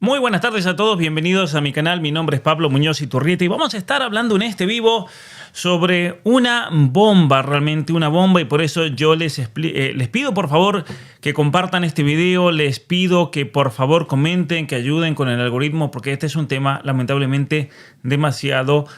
Muy buenas tardes a todos, bienvenidos a mi canal. Mi nombre es Pablo Muñoz Iturrieta y vamos a estar hablando en este vivo sobre una bomba, realmente una bomba, y por eso yo les pido por favor que compartan este video, les pido que por favor comenten, que ayuden con el algoritmo, porque este es un tema lamentablemente demasiado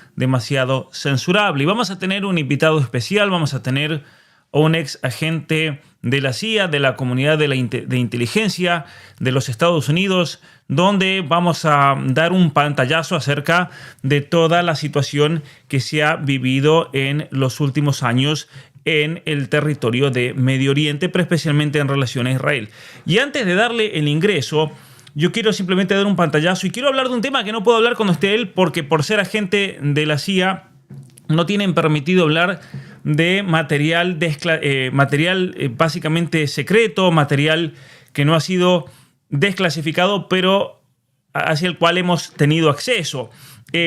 censurable. Y vamos a tener un invitado especial, vamos a tener un ex agente de la CIA, de la comunidad de inteligencia de los Estados Unidos, donde vamos a dar un pantallazo acerca de toda la situación que se ha vivido en los últimos años en el territorio de Medio Oriente, pero especialmente en relación a Israel. Y antes de darle el ingreso, yo quiero simplemente dar un pantallazo y quiero hablar de un tema que no puedo hablar cuando esté él, porque por ser agente de la CIA no tienen permitido hablar de material básicamente secreto, material que no ha sido desclasificado, pero hacia el cual hemos tenido acceso.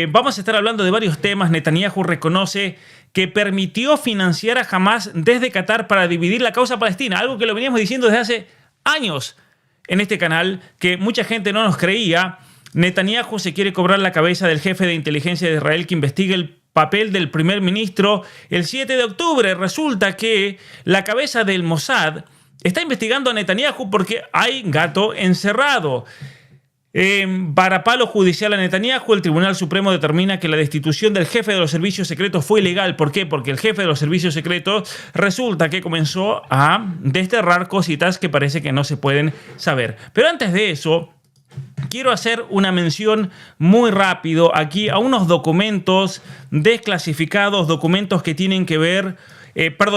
Vamos a estar hablando de varios temas. Netanyahu reconoce que permitió financiar a Hamas desde Qatar para dividir la causa palestina, algo que lo veníamos diciendo desde hace años en este canal, que mucha gente no nos creía. Netanyahu se quiere cobrar la cabeza del jefe de inteligencia de Israel que investiga el papel del primer ministro. El 7 de octubre resulta que la cabeza del Mossad está investigando a Netanyahu porque hay gato encerrado. Varapalo judicial a Netanyahu, el Tribunal Supremo determina que la destitución del jefe de los servicios secretos fue ilegal. ¿Por qué? Porque el jefe de los servicios secretos resulta que comenzó a desterrar cositas que parece que no se pueden saber. Pero antes de eso, quiero hacer una mención muy rápido aquí a unos documentos desclasificados, documentos que tienen que ver,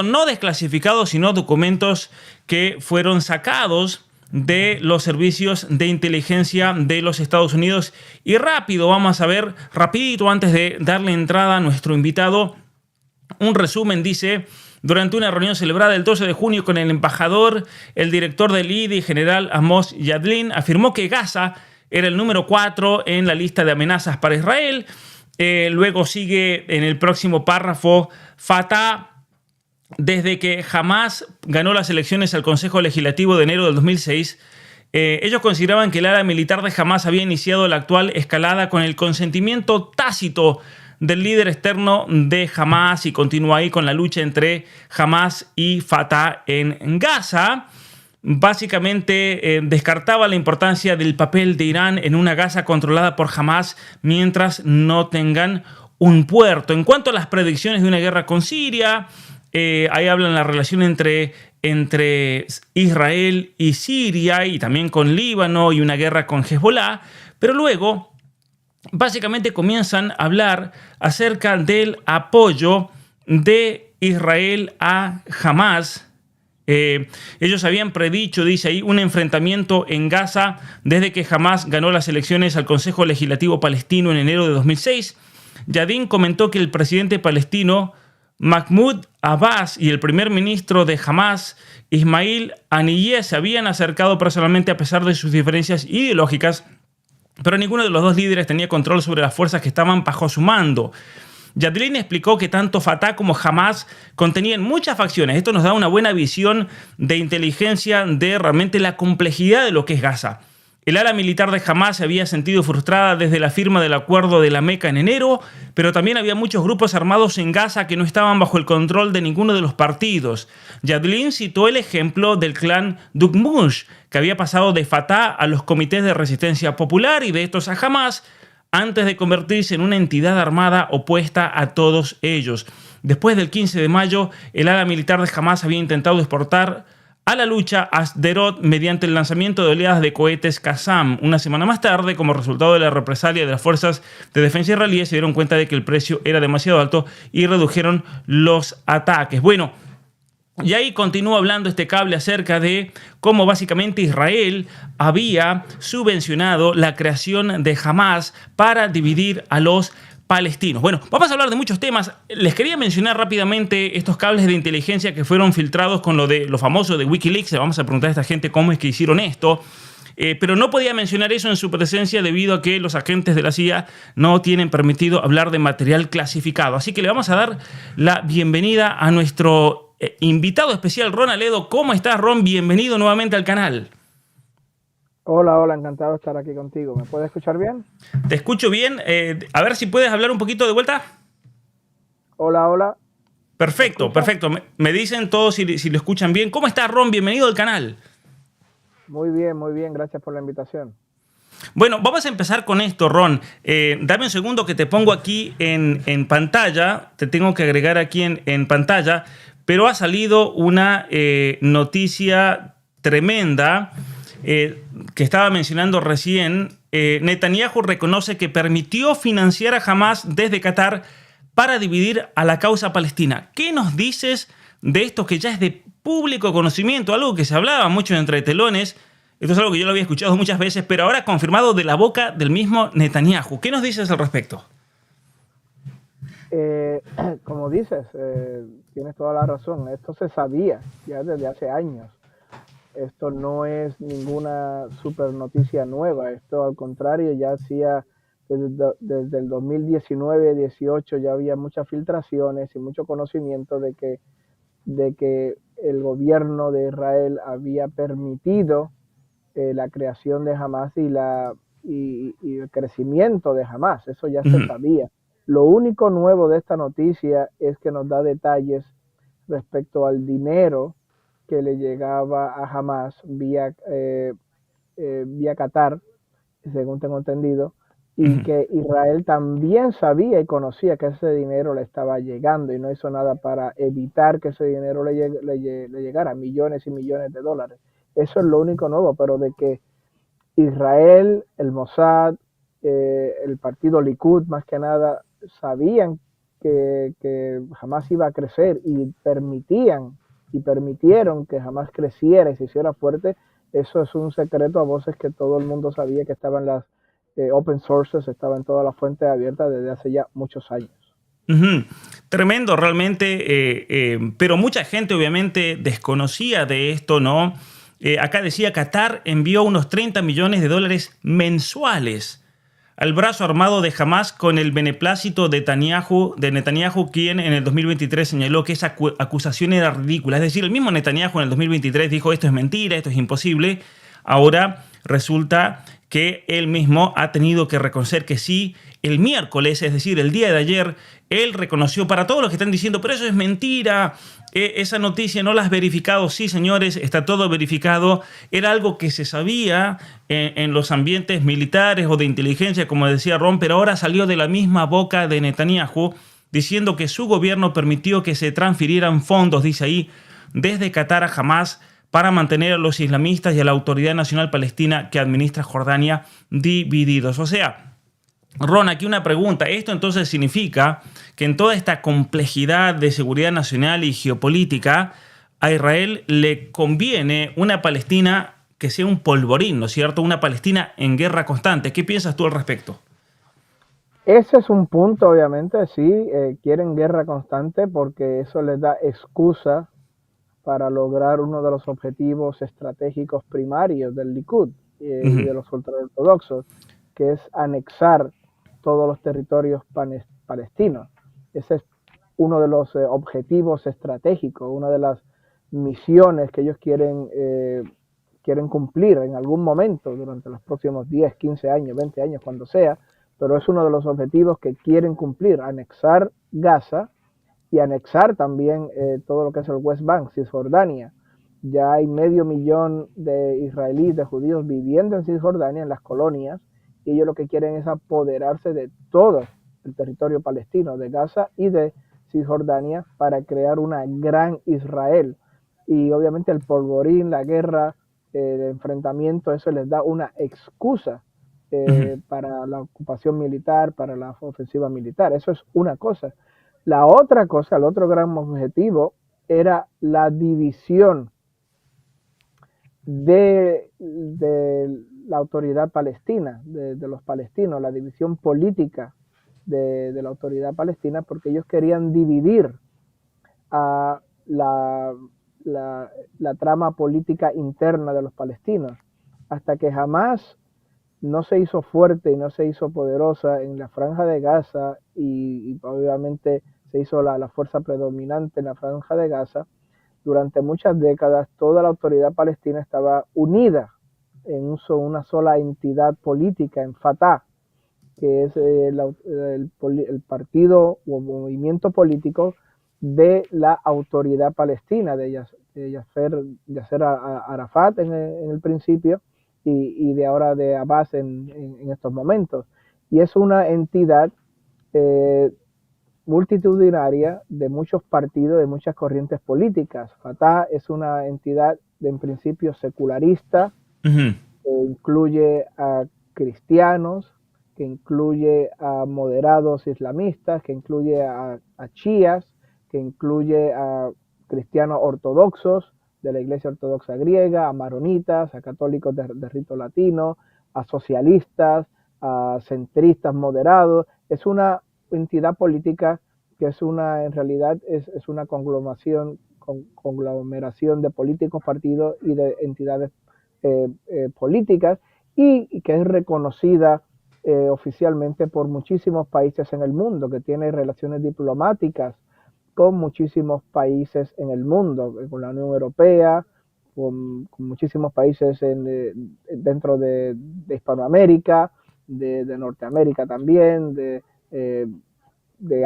no desclasificados, sino documentos que fueron sacados de los servicios de inteligencia de los Estados Unidos. Y rápido, vamos a ver, rapidito, antes de darle entrada a nuestro invitado, un resumen. Dice: durante una reunión celebrada el 12 de junio con el embajador, el director del IDI, general Amos Yadlin, afirmó que Gaza era el número 4 en la lista de amenazas para Israel. Luego sigue en el próximo párrafo: Fatah, desde que Hamas ganó las elecciones al Consejo Legislativo de enero del 2006, ellos consideraban que el ala militar de Hamas había iniciado la actual escalada con el consentimiento tácito del líder externo de Hamas, y continúa ahí con la lucha entre Hamas y Fatah en Gaza. Básicamente descartaba la importancia del papel de Irán en una Gaza controlada por Hamas mientras no tengan un puerto. En cuanto a las predicciones de una guerra con Siria, ahí hablan la relación entre Israel y Siria, y también con Líbano, y una guerra con Hezbollah. Pero luego básicamente comienzan a hablar acerca del apoyo de Israel a Hamas. Ellos habían predicho, dice ahí, un enfrentamiento en Gaza desde que Hamas ganó las elecciones al Consejo Legislativo Palestino en enero de 2006. Yadin comentó que el presidente palestino Mahmoud Abbas y el primer ministro de Hamas, Ismail Haniyeh, se habían acercado personalmente a pesar de sus diferencias ideológicas, pero ninguno de los dos líderes tenía control sobre las fuerzas que estaban bajo su mando. Yadlin explicó que tanto Fatah como Hamas contenían muchas facciones. Esto nos da una buena visión de inteligencia de realmente la complejidad de lo que es Gaza. El ala militar de Hamas se había sentido frustrada desde la firma del acuerdo de la Meca en enero, pero también había muchos grupos armados en Gaza que no estaban bajo el control de ninguno de los partidos. Yadlin citó el ejemplo del clan Dukmush, que había pasado de Fatah a los comités de resistencia popular y de estos a Hamas, antes de convertirse en una entidad armada opuesta a todos ellos. Después del 15 de mayo, el ala militar de Hamas había intentado exportar a la lucha a Sderot mediante el lanzamiento de oleadas de cohetes Qassam. Una semana más tarde, como resultado de la represalia de las fuerzas de defensa israelíes, se dieron cuenta de que el precio era demasiado alto y redujeron los ataques. Bueno, y ahí continúa hablando este cable acerca de cómo básicamente Israel había subvencionado la creación de Hamas para dividir a los palestinos. Bueno, vamos a hablar de muchos temas. Les quería mencionar rápidamente estos cables de inteligencia que fueron filtrados con lo famoso de Wikileaks. Le vamos a preguntar a esta gente cómo es que hicieron esto. Pero no podía mencionar eso en su presencia debido a que los agentes de la CIA no tienen permitido hablar de material clasificado. Así que le vamos a dar la bienvenida a nuestro invitado especial, Ron Aledo. ¿Cómo estás, Ron? Bienvenido nuevamente al canal. Hola, hola, encantado de estar aquí contigo. ¿Me puedes escuchar bien? Te escucho bien. A ver si puedes hablar un poquito de vuelta. Hola, hola, ¿me Perfecto, escuchas? perfecto. Me dicen todos si lo escuchan bien. ¿Cómo estás, Ron? Bienvenido al canal. Muy bien, gracias por la invitación. Bueno, vamos a empezar con esto, Ron. Dame un segundo que te pongo aquí en pantalla. Te tengo que agregar aquí en pantalla. Pero ha salido una noticia tremenda que estaba mencionando recién. Netanyahu reconoce que permitió financiar a Hamas desde Qatar para dividir a la causa palestina. ¿Qué nos dices de esto que ya es de público conocimiento? Algo que se hablaba mucho entre telones. Esto es algo que yo lo había escuchado muchas veces, pero ahora confirmado de la boca del mismo Netanyahu. ¿Qué nos dices al respecto? Eh, Como dices, tienes toda la razón. Esto se sabía ya desde hace años. Esto no es ninguna super noticia nueva. Esto al contrario ya hacía desde el 2019-18 ya había muchas filtraciones y mucho conocimiento de que el gobierno de Israel había permitido la creación de Hamas y el crecimiento de Hamas. Eso ya se Ujú, sabía. Lo único nuevo de esta noticia es que nos da detalles respecto al dinero que le llegaba a Hamas vía Qatar, según tengo entendido, y ujú, que Israel también sabía y conocía que ese dinero le estaba llegando y no hizo nada para evitar que ese dinero le llegara, millones y millones de dólares. Eso es lo único nuevo, pero de que Israel, el Mossad, el partido Likud, más que nada, sabían que jamás iba a crecer y permitieron que jamás creciera y se hiciera fuerte. Eso es un secreto a voces que todo el mundo sabía que estaban las open sources, estaban todas las fuentes abiertas desde hace ya muchos años. ujú. Tremendo realmente, pero mucha gente obviamente desconocía de esto, ¿no? Acá decía, Qatar envió unos 30 millones de dólares mensuales al brazo armado de Hamas con el beneplácito de Netanyahu, quien en el 2023 señaló que esa acusación era ridícula. Es decir, el mismo Netanyahu en el 2023 dijo esto es mentira, esto es imposible. Ahora resulta que él mismo ha tenido que reconocer que sí. El miércoles, es decir, el día de ayer, él reconoció para todos los que están diciendo, pero eso es mentira, esa noticia no la has verificado. Sí, señores, está todo verificado. Era algo que se sabía en los ambientes militares o de inteligencia, como decía Ron, pero ahora salió de la misma boca de Netanyahu diciendo que su gobierno permitió que se transfirieran fondos, dice ahí, desde Qatar a Hamas para mantener a los islamistas y a la Autoridad Nacional Palestina que administra Jordania divididos. O sea, Ron, aquí una pregunta. ¿Esto entonces significa que en toda esta complejidad de seguridad nacional y geopolítica, a Israel le conviene una Palestina que sea un polvorín, ¿no es cierto? Una Palestina en guerra constante. ¿Qué piensas tú al respecto? Ese es un punto, obviamente, sí, quieren guerra constante porque eso les da excusa para lograr uno de los objetivos estratégicos primarios del Likud y Ujú, de los ultraortodoxos, que es anexar todos los territorios palestinos. Ese es uno de los objetivos estratégicos, una de las misiones que ellos quieren cumplir en algún momento durante los próximos 10, 15 años, 20 años, cuando sea, pero es uno de los objetivos que quieren cumplir, anexar Gaza y anexar también todo lo que es el West Bank, Cisjordania. Ya hay 500.000 de israelíes, de judíos viviendo en Cisjordania, en las colonias, y ellos lo que quieren es apoderarse de todo el territorio palestino, de Gaza y de Cisjordania, para crear una gran Israel. Y obviamente el polvorín, la guerra, el enfrentamiento, eso les da una excusa ujú, para la ocupación militar, para la ofensiva militar. Eso es una cosa. La otra cosa, el otro gran objetivo era la división de la autoridad palestina, de los palestinos, la división política de la autoridad palestina, porque ellos querían dividir a la trama política interna de los palestinos, hasta que jamás no se hizo fuerte y no se hizo poderosa en la franja de Gaza y obviamente se hizo la fuerza predominante en la franja de Gaza. Durante muchas décadas toda la autoridad palestina estaba unida en una sola entidad política, en Fatah, que es el partido o movimiento político de la autoridad palestina, de Yasser Arafat en el principio y de ahora de Abbas en estos momentos. Y es una entidad multitudinaria de muchos partidos, de muchas corrientes políticas. Fatah es una entidad en principio secularista, que incluye a cristianos, que incluye a moderados islamistas, que incluye a chiíes, que incluye a cristianos ortodoxos de la Iglesia Ortodoxa griega, a maronitas, a católicos de rito latino, a socialistas, a centristas moderados. Es una entidad política que en realidad es una conglomeración de políticos, partidos y de entidades políticas y que es reconocida oficialmente por muchísimos países en el mundo, que tiene relaciones diplomáticas con muchísimos países en el mundo, con la Unión Europea, con muchísimos países dentro de Hispanoamérica, de Norteamérica también, de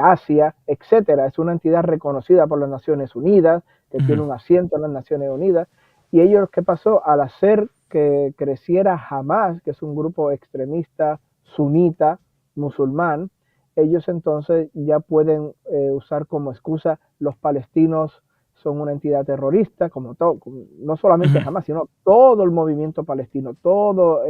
Asia, etcétera. Es una entidad reconocida por las Naciones Unidas, que tiene un asiento en las Naciones Unidas. Y ellos, ¿qué pasó? Al hacer que creciera Hamas, que es un grupo extremista sunita, musulmán, ellos entonces ya pueden usar como excusa los palestinos son una entidad terrorista, como todo, no solamente Hamas, sino todo el movimiento palestino, toda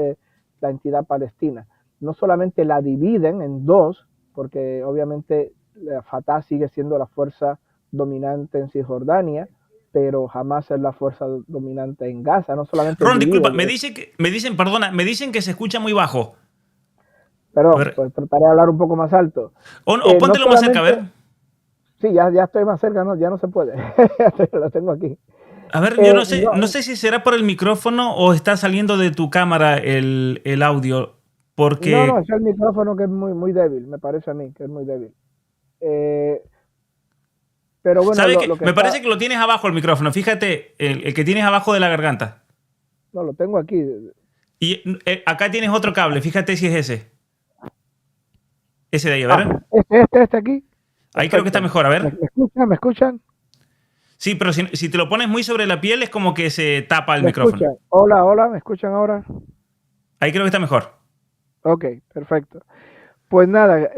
la entidad palestina. No solamente la dividen en dos, porque obviamente la Fatah sigue siendo la fuerza dominante en Cisjordania, pero Hamas es la fuerza dominante en Gaza. No solamente Ron, disculpa, me dicen que se escucha muy bajo. Perdón, pues trataré de hablar un poco más alto. O póntelo más cerca, a ver. Sí, ya estoy más cerca, no, ya no se puede. Lo tengo aquí. A ver, yo no sé si será por el micrófono o está saliendo de tu cámara el audio, porque... No, es el micrófono que es muy, muy débil, me parece a mí, que es muy débil. Pero bueno, ¿Sabes qué? Me parece que lo tienes abajo el micrófono. Fíjate, el que tienes abajo de la garganta. No, lo tengo aquí. Y acá tienes otro cable, fíjate si es ese. Ese de ahí, a ver. Este aquí. Ahí creo que está mejor, a ver. ¿Me escuchan? Sí, pero si te lo pones muy sobre la piel es como que se tapa el micrófono. Escuchan? Hola, ¿me escuchan ahora? Ahí creo que está mejor. Ok, perfecto. Pues nada,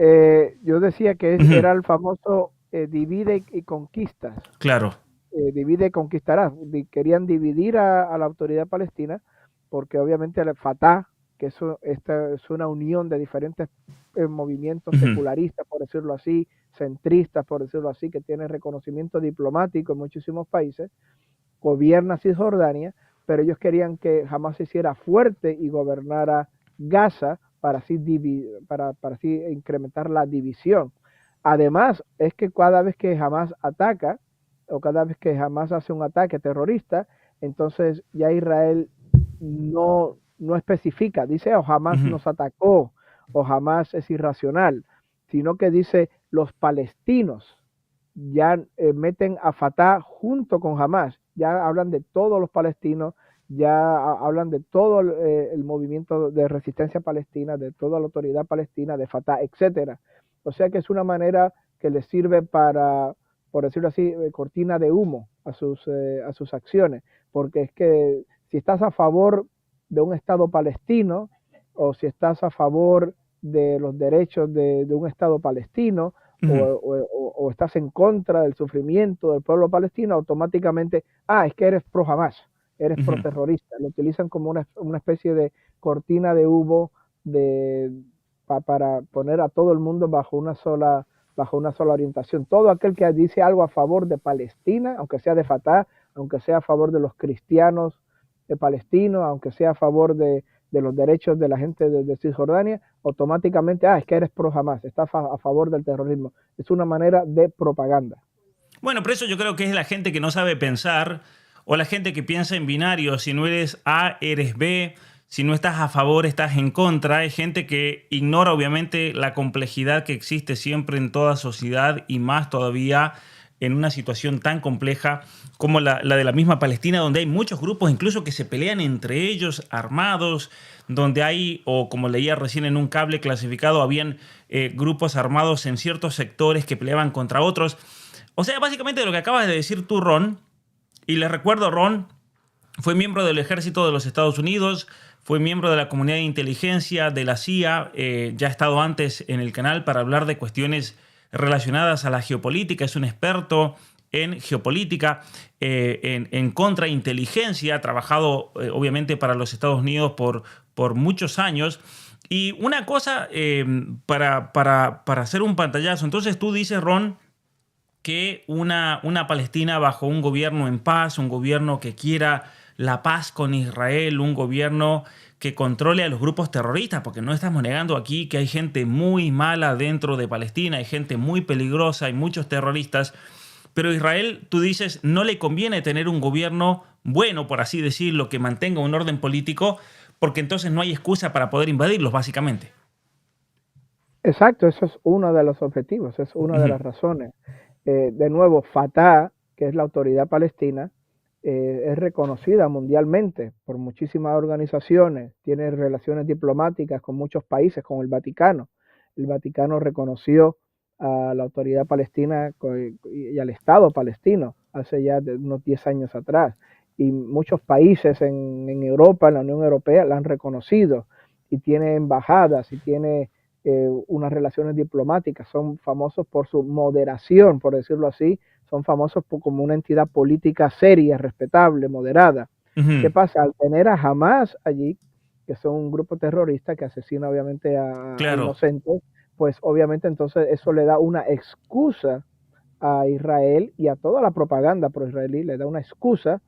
yo decía que era el famoso divide y conquistas. Claro. Divide y conquistarás. Querían dividir a la autoridad palestina porque obviamente el Fatah, que esta es una unión de diferentes movimientos secularistas, por decirlo así, centristas, por decirlo así, que tienen reconocimiento diplomático en muchísimos países, gobierna Cisjordania, pero ellos querían que Hamas se hiciera fuerte y gobernara Gaza para así incrementar la división. Además, es que cada vez que Hamas ataca, o cada vez que Hamas hace un ataque terrorista, entonces ya Israel no especifica, dice o Hamas nos atacó, o Hamas es irracional, sino que dice los palestinos ya meten a Fatah junto con Hamas, ya hablan de todos los palestinos, ya hablan de todo el movimiento de resistencia palestina, de toda la autoridad palestina, de Fatah, etcétera. O sea que es una manera que les sirve para, por decirlo así, cortina de humo a sus acciones, porque es que si estás a favor de un Estado palestino o si estás a favor de los derechos de un Estado palestino o estás en contra del sufrimiento del pueblo palestino, automáticamente, es que eres pro Hamas, eres pro terrorista. Lo utilizan como una especie de cortina de humo para poner a todo el mundo bajo una sola orientación. Todo aquel que dice algo a favor de Palestina, aunque sea de Fatah, aunque sea a favor de los cristianos palestinos, aunque sea a favor de los derechos de la gente de Cisjordania, automáticamente, es que eres pro Hamas, estás a favor del terrorismo. Es una manera de propaganda. Bueno, pero eso yo creo que es la gente que no sabe pensar, o la gente que piensa en binario. Si no eres A, eres B. Si no estás a favor, estás en contra. Hay gente que ignora obviamente la complejidad que existe siempre en toda sociedad y más todavía en una situación tan compleja como la de la misma Palestina, donde hay muchos grupos incluso que se pelean entre ellos, armados, donde hay, o como leía recién en un cable clasificado, habían grupos armados en ciertos sectores que peleaban contra otros. O sea, básicamente lo que acabas de decir tú, Ron, y les recuerdo, Ron fue miembro del ejército de los Estados Unidos, fue miembro de la comunidad de inteligencia de la CIA, ya ha estado antes en el canal para hablar de cuestiones relacionadas a la geopolítica, es un experto en geopolítica, en contrainteligencia, ha trabajado obviamente para los Estados Unidos por muchos años. Y una cosa para hacer un pantallazo, entonces tú dices, Ron, que una Palestina bajo un gobierno en paz, un gobierno que quiera la paz con Israel, un gobierno que controle a los grupos terroristas, porque no estamos negando aquí que hay gente muy mala dentro de Palestina, hay gente muy peligrosa, hay muchos terroristas, pero a Israel, tú dices, no le conviene tener un gobierno bueno, por así decirlo, que mantenga un orden político, porque entonces no hay excusa para poder invadirlos, básicamente. Exacto, eso es uno de los objetivos, es una de Ujú. las razones. De nuevo, Fatah, que es la autoridad palestina, es reconocida mundialmente por muchísimas organizaciones, tiene relaciones diplomáticas con muchos países, con el Vaticano. El Vaticano reconoció a la autoridad palestina y al Estado palestino hace ya unos 10 años atrás. Y muchos países en Europa, en la Unión Europea, la han reconocido y tiene embajadas y tiene unas relaciones diplomáticas, son famosos por su moderación, por decirlo así, son famosos como una entidad política seria, respetable, moderada. ¿Qué Ujú. pasa? Al tener a Hamas allí, que son un grupo terrorista que asesina obviamente a Claro. inocentes, pues obviamente entonces eso le da una excusa a Israel y a toda la propaganda pro-israelí, le da una excusa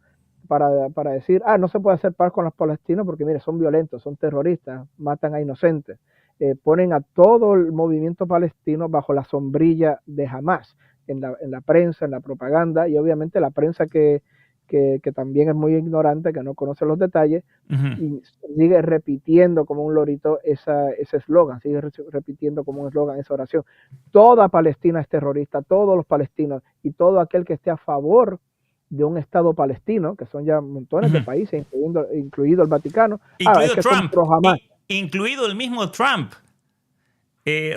para decir, no se puede hacer paz con los palestinos porque, mire, son violentos, son terroristas, matan a inocentes. Ponen a todo el movimiento palestino bajo la sombrilla de Hamas, en la prensa, en la propaganda, y obviamente la prensa que también es muy ignorante, que no conoce los detalles, Ujú. y sigue repitiendo como un lorito ese eslogan, sigue repitiendo como un eslogan esa oración. Toda Palestina es terrorista, todos los palestinos y todo aquel que esté a favor de un Estado palestino, que son ya montones de Ujú. países, incluido el Vaticano, es Incluido que son Trump, pro Hamas. incluido el mismo Trump.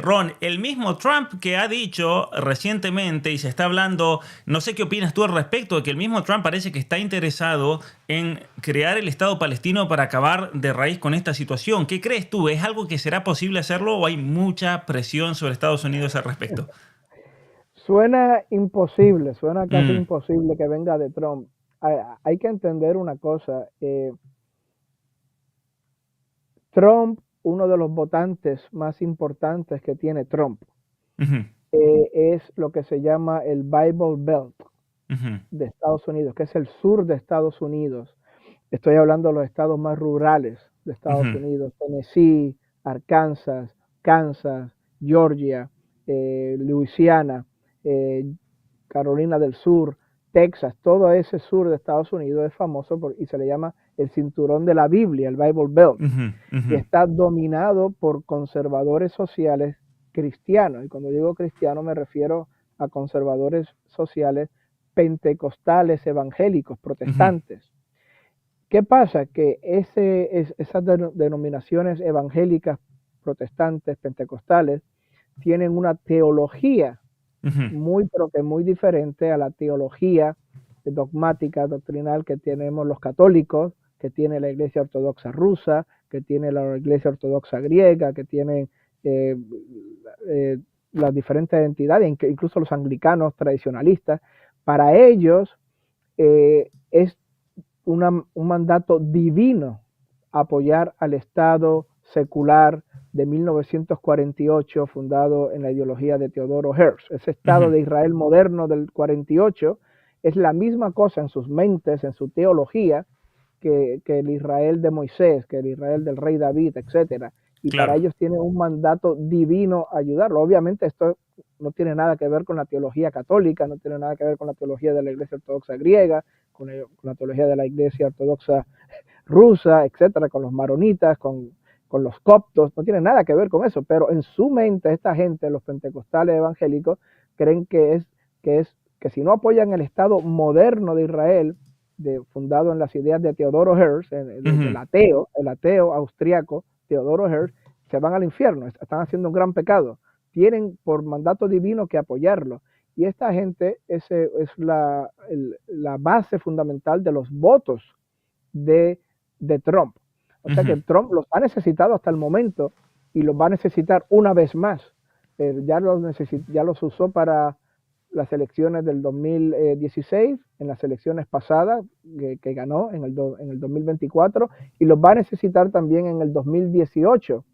Ron, el mismo Trump que ha dicho recientemente y se está hablando, no sé qué opinas tú al respecto, de que el mismo Trump parece que está interesado en crear el Estado palestino para acabar de raíz con esta situación. ¿Qué crees tú? ¿Es algo que será posible hacerlo o hay mucha presión sobre Estados Unidos al respecto? Suena imposible, suena casi Mm, imposible que venga de Trump. Hay que entender una cosa, Trump, uno de los votantes más importantes que tiene Trump, ujú, es lo que se llama el Bible Belt ujú, de Estados Unidos, que es el sur de Estados Unidos. Estoy hablando de los estados más rurales de Estados ujú, Unidos, Tennessee, Arkansas, Kansas, Georgia, Luisiana, eh, Carolina del Sur, Texas, todo ese sur de Estados Unidos es famoso y se le llama el cinturón de la Biblia, el Bible Belt, ujú, ujú. y está dominado por conservadores sociales cristianos. Y cuando digo cristiano me refiero a conservadores sociales pentecostales, evangélicos, Ujú. protestantes. ¿Qué pasa? Que esas denominaciones evangélicas, protestantes, pentecostales, tienen una teología Ujú. muy, pero que muy diferente a la teología dogmática, doctrinal que tenemos los católicos, que tiene la Iglesia Ortodoxa rusa, que tiene la Iglesia Ortodoxa griega, que tienen eh, eh, las diferentes entidades, incluso los anglicanos tradicionalistas. Para ellos es un mandato divino apoyar al Estado secular de 1948, fundado en la ideología de Teodoro Herzl. Ese Estado Ujú. de Israel moderno del 48 es la misma cosa en sus mentes, en su teología, que el Israel de Moisés, que el Israel del rey David, etcétera. Y para Claro, ellos tiene un mandato divino ayudarlo. Obviamente esto no tiene nada que ver con la teología católica, no tiene nada que ver con la teología de la Iglesia Ortodoxa griega, con la teología de la Iglesia Ortodoxa rusa, etcétera, con los maronitas, con los coptos, no tiene nada que ver con eso, pero en su mente esta gente, los pentecostales evangélicos, creen que es que si no apoyan el Estado moderno de Israel, fundado en las ideas de Teodoro Herz, el ateo austriaco Teodoro Herz, se van al infierno, están haciendo un gran pecado. Tienen por mandato divino que apoyarlo. Y esta gente es la base fundamental de los votos de Trump. O sea que Trump los ha necesitado hasta el momento y los va a necesitar una vez más. Ya los usó para las elecciones del 2016, en las elecciones pasadas que ganó en el 2024, y los va a necesitar también en el 2018,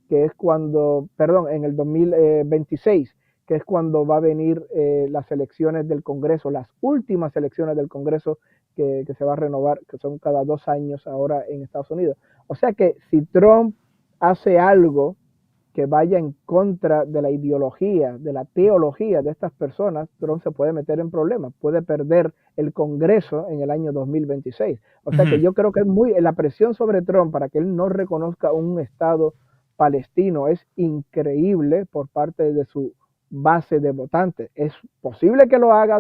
que es cuando, perdón, en el 2026, que es cuando va a venir las elecciones del Congreso, las últimas elecciones del Congreso que se va a renovar, que son cada 2 años ahora en Estados Unidos. O sea que si Trump hace algo que vaya en contra de la ideología, de la teología de estas personas, Trump se puede meter en problemas, puede perder el Congreso en el año 2026. O sea que yo creo que la presión sobre Trump para que él no reconozca un Estado palestino es increíble por parte de su base de votantes. Es posible que lo haga,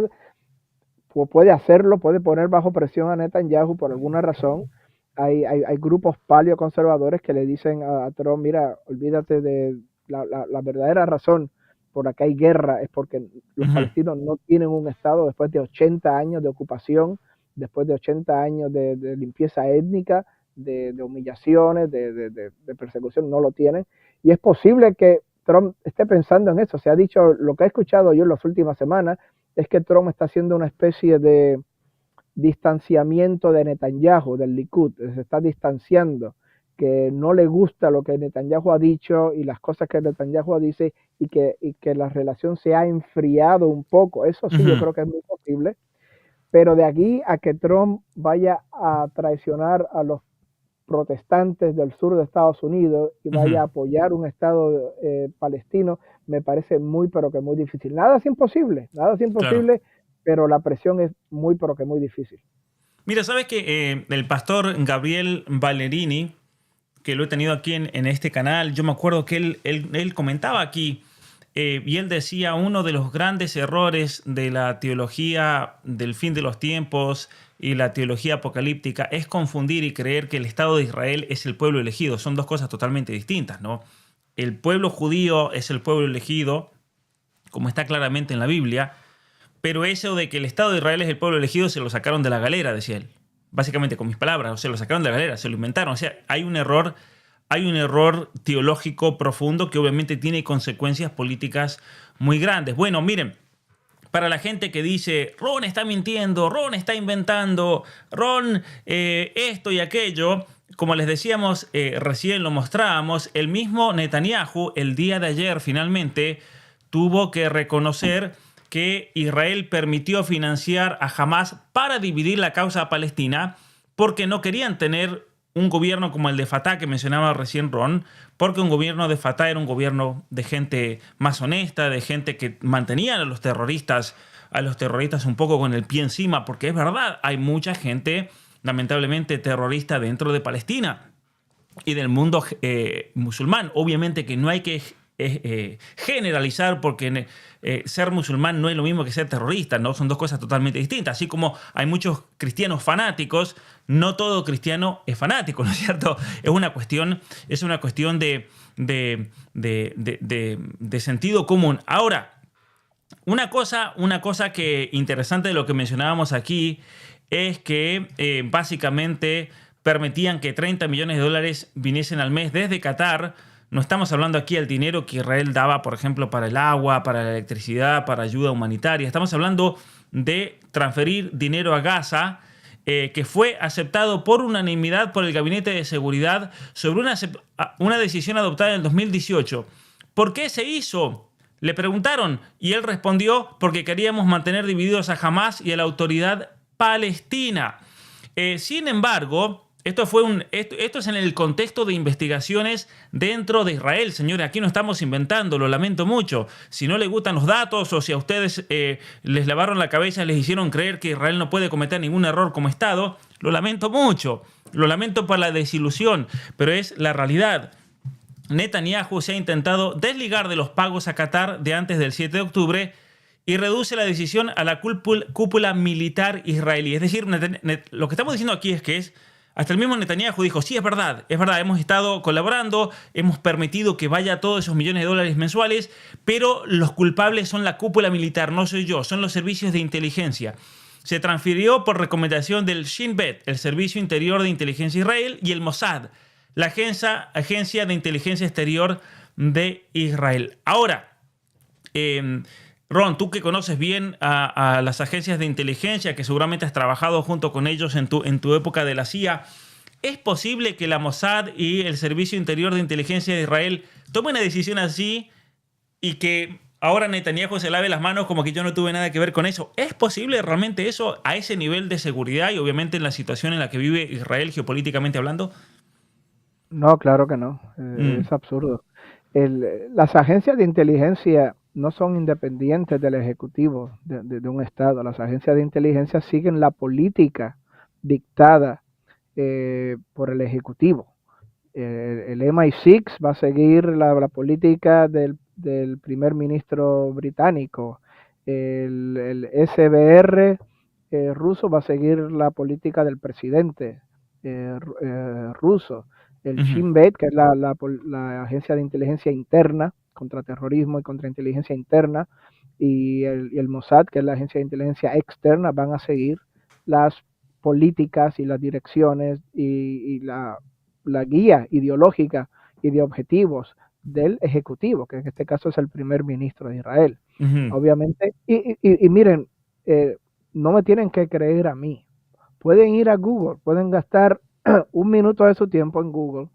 puede hacerlo, puede poner bajo presión a Netanyahu por alguna razón. Hay grupos paleoconservadores que le dicen a Trump, mira, olvídate de la verdadera razón por la que hay guerra, es porque los palestinos no tienen un Estado después de 80 años de ocupación, después de 80 años de limpieza étnica, de humillaciones, de persecución, no lo tienen. Y es posible que Trump esté pensando en eso. Se ha dicho, lo que he escuchado yo en las últimas semanas, es que Trump está haciendo una especie de distanciamiento de Netanyahu, del Likud, se está distanciando, que no le gusta lo que Netanyahu ha dicho y las cosas que Netanyahu dice y que la relación se ha enfriado un poco. Eso sí, yo creo que es muy posible, pero de aquí a que Trump vaya a traicionar a los protestantes del sur de Estados Unidos y vaya a apoyar un Estado palestino, me parece muy, pero que muy difícil. Nada es imposible, claro, pero la presión es muy, pero que muy difícil. Mira, ¿sabes que el pastor Gabriel Ballerini, que lo he tenido aquí en este canal, yo me acuerdo que él comentaba aquí, y él decía, uno de los grandes errores de la teología del fin de los tiempos y la teología apocalíptica es confundir y creer que el Estado de Israel es el pueblo elegido. Son dos cosas totalmente distintas, ¿no? El pueblo judío es el pueblo elegido, como está claramente en la Biblia, pero eso de que el Estado de Israel es el pueblo elegido se lo sacaron de la galera, decía él. Básicamente con mis palabras, o sea, lo sacaron de la galera, se lo inventaron. O sea, hay un error teológico profundo que obviamente tiene consecuencias políticas muy grandes. Bueno, miren, para la gente que dice, Ron está mintiendo, Ron está inventando, Ron esto y aquello, como les decíamos, recién lo mostrábamos, el mismo Netanyahu el día de ayer finalmente tuvo que reconocer que Israel permitió financiar a Hamas para dividir la causa palestina porque no querían tener un gobierno como el de Fatah que mencionaba recién Ron, porque un gobierno de Fatah era un gobierno de gente más honesta, de gente que mantenía a los terroristas un poco con el pie encima, porque es verdad, hay mucha gente lamentablemente terrorista dentro de Palestina y del mundo musulmán. Obviamente que no hay que generalizar porque ser musulmán no es lo mismo que ser terrorista, ¿no? Son dos cosas totalmente distintas. Así como hay muchos cristianos fanáticos, no todo cristiano es fanático, ¿no es cierto? Es una cuestión de sentido común. Ahora, una cosa que interesante de lo que mencionábamos aquí es que básicamente permitían que $30 millones viniesen al mes desde Qatar. No estamos hablando aquí del dinero que Israel daba, por ejemplo, para el agua, para la electricidad, para ayuda humanitaria. Estamos hablando de transferir dinero a Gaza, que fue aceptado por unanimidad por el Gabinete de Seguridad sobre una decisión adoptada en el 2018. ¿Por qué se hizo? Le preguntaron y él respondió porque queríamos mantener divididos a Hamas y a la autoridad palestina. Sin embargo, esto es en el contexto de investigaciones dentro de Israel, señores. Aquí no estamos inventando, lo lamento mucho. Si no les gustan los datos o si a ustedes les lavaron la cabeza, les hicieron creer que Israel no puede cometer ningún error como Estado, lo lamento mucho. Lo lamento por la desilusión, pero es la realidad. Netanyahu se ha intentado desligar de los pagos a Qatar de antes del 7 de octubre y reduce la decisión a la cúpula militar israelí. Es decir, lo que estamos diciendo aquí es que hasta el mismo Netanyahu dijo, sí, es verdad, hemos estado colaborando, hemos permitido que vaya todos esos millones de dólares mensuales, pero los culpables son la cúpula militar, no soy yo, son los servicios de inteligencia. Se transfirió por recomendación del Shin Bet, el Servicio Interior de Inteligencia Israel, y el Mossad, la Agencia de Inteligencia Exterior de Israel. Ahora, Ron, tú que conoces bien a las agencias de inteligencia, que seguramente has trabajado junto con ellos en tu época de la CIA, ¿es posible que la Mossad y el Servicio Interior de Inteligencia de Israel tomen una decisión así y que ahora Netanyahu se lave las manos como que yo no tuve nada que ver con eso? ¿Es posible realmente eso a ese nivel de seguridad y obviamente en la situación en la que vive Israel geopolíticamente hablando? No, claro que no. Es absurdo. Las agencias de inteligencia no son independientes del ejecutivo de un estado. Las agencias de inteligencia siguen la política dictada por el ejecutivo. El MI6 va a seguir la política del primer ministro británico. El SBR ruso va a seguir la política del presidente ruso. El Shin Bet, que es la agencia de inteligencia interna contra terrorismo y contra inteligencia interna, y el Mossad, que es la agencia de inteligencia externa, van a seguir las políticas y las direcciones y la guía ideológica y de objetivos del ejecutivo, que en este caso es el primer ministro de Israel. Obviamente, y miren, no me tienen que creer a mí. Pueden ir a Google, pueden gastar un minuto de su tiempo en Google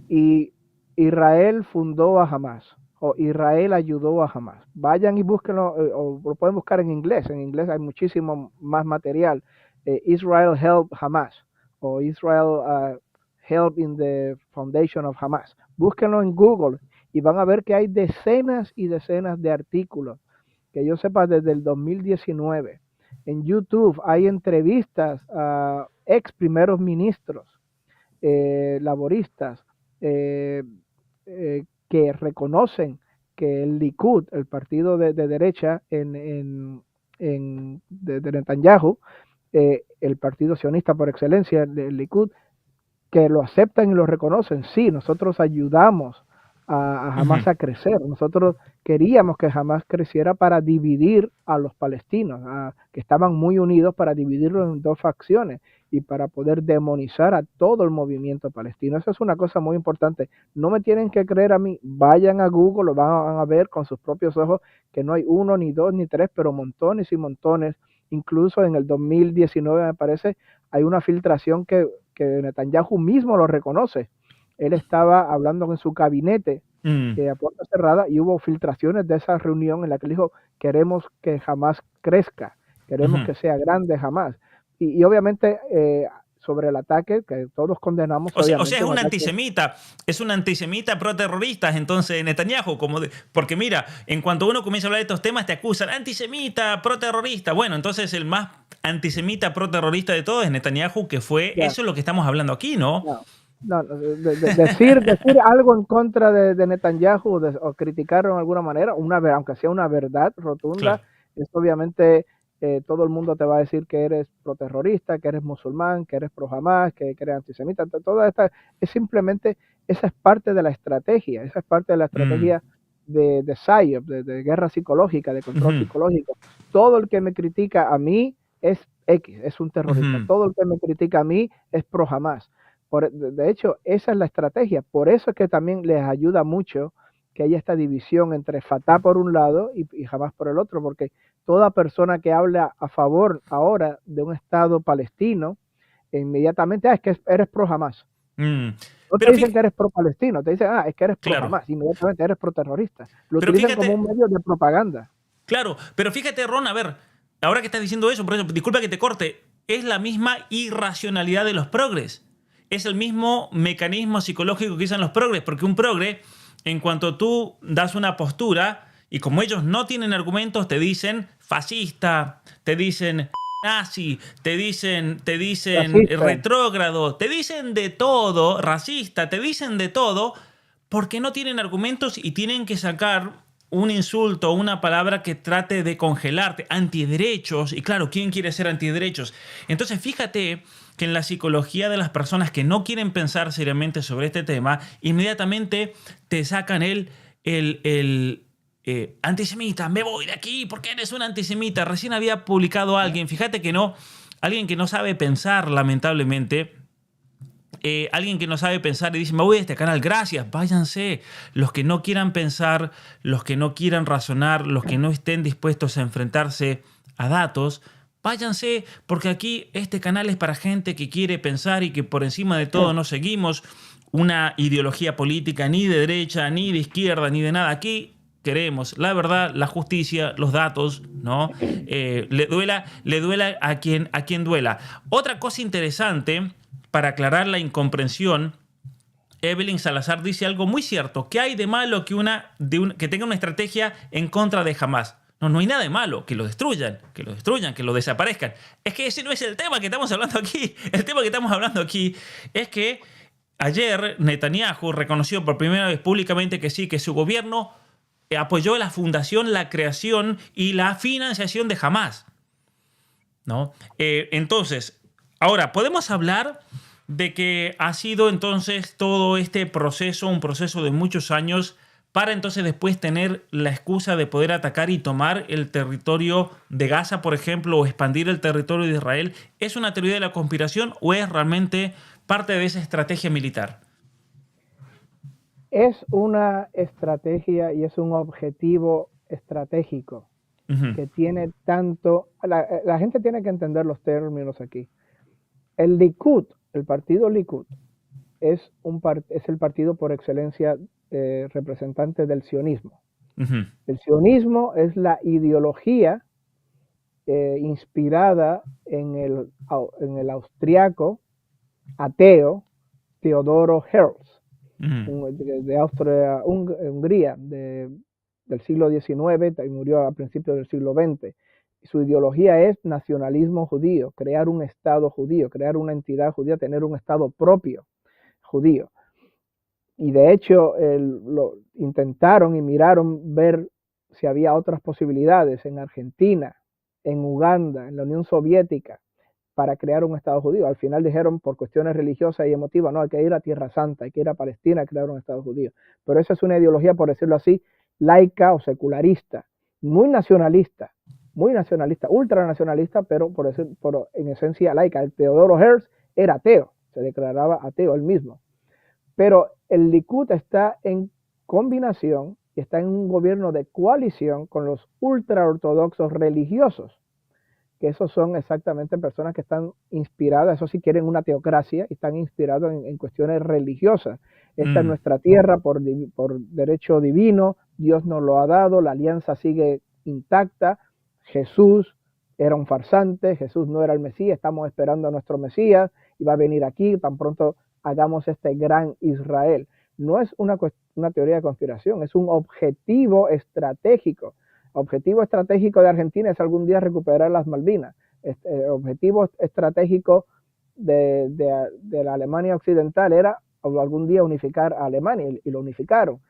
y Israel fundó a Hamas o Israel ayudó a Hamas. Vayan y búsquenlo, o lo pueden buscar en inglés. En inglés hay muchísimo más material. Israel help Hamas o Israel help in the foundation of Hamas. Búsquenlo en Google y van a ver que hay decenas y decenas de artículos que yo sepa desde el 2019. En YouTube hay entrevistas a ex primeros ministros laboristas que reconocen que el Likud, el partido de derecha de Netanyahu, el partido sionista por excelencia, el Likud, que lo aceptan y lo reconocen. Sí, nosotros ayudamos a Hamas a crecer. Nosotros queríamos que Hamas creciera para dividir a los palestinos, que estaban muy unidos, para dividirlos en dos facciones y para poder demonizar a todo el movimiento palestino. Eso es una cosa muy importante. No me tienen que creer a mí. Vayan a Google, lo van a ver con sus propios ojos, que no hay uno, ni dos, ni tres, pero montones y montones. Incluso en el 2019, me parece, hay una filtración que Netanyahu mismo lo reconoce. Él estaba hablando en su gabinete a puerta cerrada y hubo filtraciones de esa reunión en la que él dijo, queremos que Hamas crezca, queremos que sea grande Hamas. Y obviamente sobre el ataque que todos condenamos. O sea, es un antisemita, pro-terrorista, entonces Netanyahu, porque mira, en cuanto uno comienza a hablar de estos temas te acusan, antisemita, pro-terrorista. Bueno, entonces el más antisemita, pro-terrorista de todos es Netanyahu, que fue, eso es lo que estamos hablando aquí, ¿no? Decir algo en contra de Netanyahu o criticarlo de alguna manera, aunque sea una verdad rotunda, claro. Es obviamente todo el mundo te va a decir que eres proterrorista, que eres musulmán, que eres pro-Hamas, que eres antisemita. Toda esta es simplemente, esa es parte de la estrategia, de PSYOP, de guerra psicológica, de control psicológico. Todo el que me critica a mí es X, es un terrorista. Todo el que me critica a mí es pro-Hamas. De hecho, esa es la estrategia. Por eso es que también les ayuda mucho que haya esta división entre Fatah por un lado y Hamas por el otro, porque toda persona que habla a favor ahora de un Estado palestino, inmediatamente, es que eres pro-Hamas. No te dicen que eres pro-palestino, te dicen, es que eres pro-Hamas, inmediatamente eres pro-terrorista. Lo utilizan como un medio de propaganda. Claro, pero fíjate, Ron, a ver, ahora que estás diciendo eso, por eso, disculpa que te corte, es la misma irracionalidad de los progres. Es el mismo mecanismo psicológico que usan los progres, porque un progre, en cuanto tú das una postura, y como ellos no tienen argumentos, te dicen fascista, te dicen nazi, te dicen retrógrado, te dicen de todo, racista, te dicen de todo, porque no tienen argumentos y tienen que sacar un insulto, una palabra que trate de congelarte, antiderechos, y claro, ¿quién quiere ser antiderechos? Entonces fíjate que en la psicología de las personas que no quieren pensar seriamente sobre este tema, inmediatamente te sacan antisemita, me voy de aquí porque eres un antisemita. Recién había publicado alguien, fíjate que no, alguien que no sabe pensar, lamentablemente. Alguien que no sabe pensar y dice, me voy de este canal, gracias, váyanse. Los que no quieran pensar, los que no quieran razonar, los que no estén dispuestos a enfrentarse a datos, váyanse, porque aquí este canal es para gente que quiere pensar y que por encima de todo no seguimos una ideología política ni de derecha, ni de izquierda, ni de nada. Aquí queremos la verdad, la justicia, los datos, ¿no? Le duela a quien duela. Otra cosa interesante para aclarar la incomprensión, Evelyn Salazar dice algo muy cierto. ¿Qué hay de malo que tenga una estrategia en contra de Hamás? No, no hay nada de malo. Que lo destruyan, que lo desaparezcan. Es que ese no es el tema que estamos hablando aquí. El tema que estamos hablando aquí es que ayer Netanyahu reconoció por primera vez públicamente que sí, que su gobierno apoyó la fundación, la creación y la financiación de Hamás, ¿no? Entonces, ahora, podemos hablar de que ha sido entonces todo este proceso, un proceso de muchos años, para entonces después tener la excusa de poder atacar y tomar el territorio de Gaza, por ejemplo, o expandir el territorio de Israel. ¿Es una teoría de la conspiración o es realmente parte de esa estrategia militar? Es una estrategia y es un objetivo estratégico que tiene tanto... La gente tiene que entender los términos aquí. El Likud, el partido Likud, es el partido por excelencia representante del sionismo. El sionismo es la ideología inspirada en el austriaco ateo Teodoro Herzl, de Austria-Hungría, del siglo XIX y murió a principios del siglo XX. Su ideología es nacionalismo judío, crear un Estado judío, crear una entidad judía, tener un Estado propio judío. Y de hecho lo intentaron y miraron ver si había otras posibilidades en Argentina, en Uganda, en la Unión Soviética, para crear un Estado judío. Al final dijeron, por cuestiones religiosas y emotivas, no, hay que ir a Tierra Santa, hay que ir a Palestina a crear un Estado judío. Pero eso es una ideología, por decirlo así, laica o secularista, muy nacionalista, ultranacionalista, pero en esencia laica. El Teodoro Herzl era ateo, se declaraba ateo él mismo. Pero el Likud está en combinación y está en un gobierno de coalición con los ultraortodoxos religiosos, que esos son exactamente personas que están inspiradas, eso sí quieren una teocracia, y están inspirados en cuestiones religiosas. Esta es nuestra tierra por derecho divino, Dios nos lo ha dado, la alianza sigue intacta, Jesús era un farsante, Jesús no era el Mesías, estamos esperando a nuestro Mesías y va a venir aquí, tan pronto hagamos este gran Israel. No es una teoría de conspiración, es un objetivo estratégico. Objetivo estratégico de Argentina es algún día recuperar las Malvinas. Objetivo estratégico de la Alemania Occidental era algún día unificar a Alemania y lo unificaron.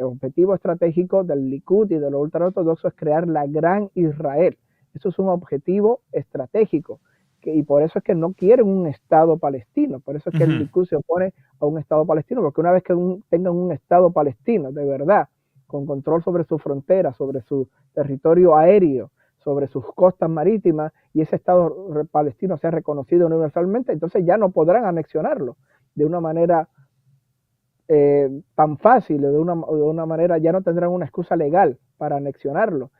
Objetivo estratégico del Likud y de los ultraortodoxos es crear la gran Israel. Eso es un objetivo estratégico. Y por eso es que no quieren un Estado palestino, por eso es que el Likud se opone a un Estado palestino, porque una vez que tengan un Estado palestino de verdad, con control sobre sus fronteras, sobre su territorio aéreo, sobre sus costas marítimas, y ese Estado palestino sea reconocido universalmente, entonces ya no podrán anexionarlo de una manera tan fácil, de una manera, ya no tendrán una excusa legal para anexionarlo.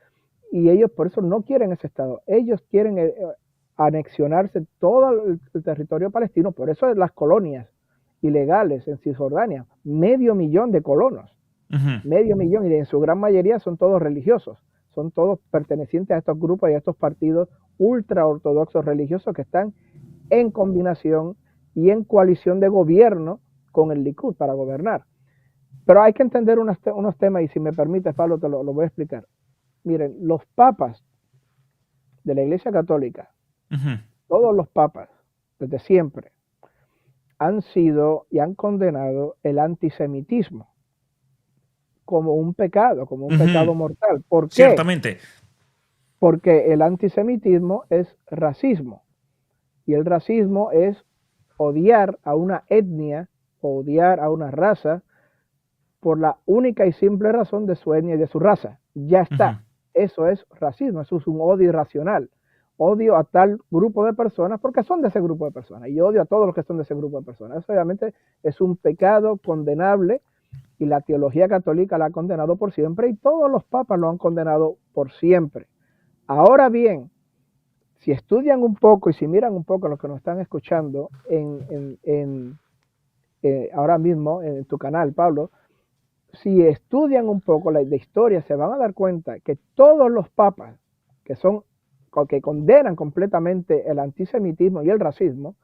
Y ellos por eso no quieren ese Estado, ellos quieren anexionarse todo el territorio palestino, por eso las colonias ilegales en Cisjordania, 500,000 de colonos, 500,000, y en su gran mayoría son todos religiosos, son todos pertenecientes a estos grupos y a estos partidos ultraortodoxos religiosos que están en combinación y en coalición de gobierno con el Likud para gobernar. Pero hay que entender unos temas, y si me permite, Pablo, te lo voy a explicar. Miren, los papas de la Iglesia Católica, todos los papas, desde siempre, han sido y han condenado el antisemitismo. como un pecado Ujú. mortal. ¿Por qué? Ciertamente. Porque el antisemitismo es racismo, y el racismo es odiar a una etnia, odiar a una raza por la única y simple razón de su etnia y de su raza. Ya Ujú. está. Eso es racismo, eso es un odio irracional. Odio a tal grupo de personas porque son de ese grupo de personas, y odio a todos los que son de ese grupo de personas. Eso obviamente es un pecado condenable, y la teología católica la ha condenado por siempre, y todos los papas lo han condenado por siempre. Ahora bien, si estudian un poco y si miran un poco a los que nos están escuchando ahora mismo en tu canal, Pablo, si estudian un poco la historia, se van a dar cuenta que todos los papas que son que condenan completamente el antisemitismo y el racismo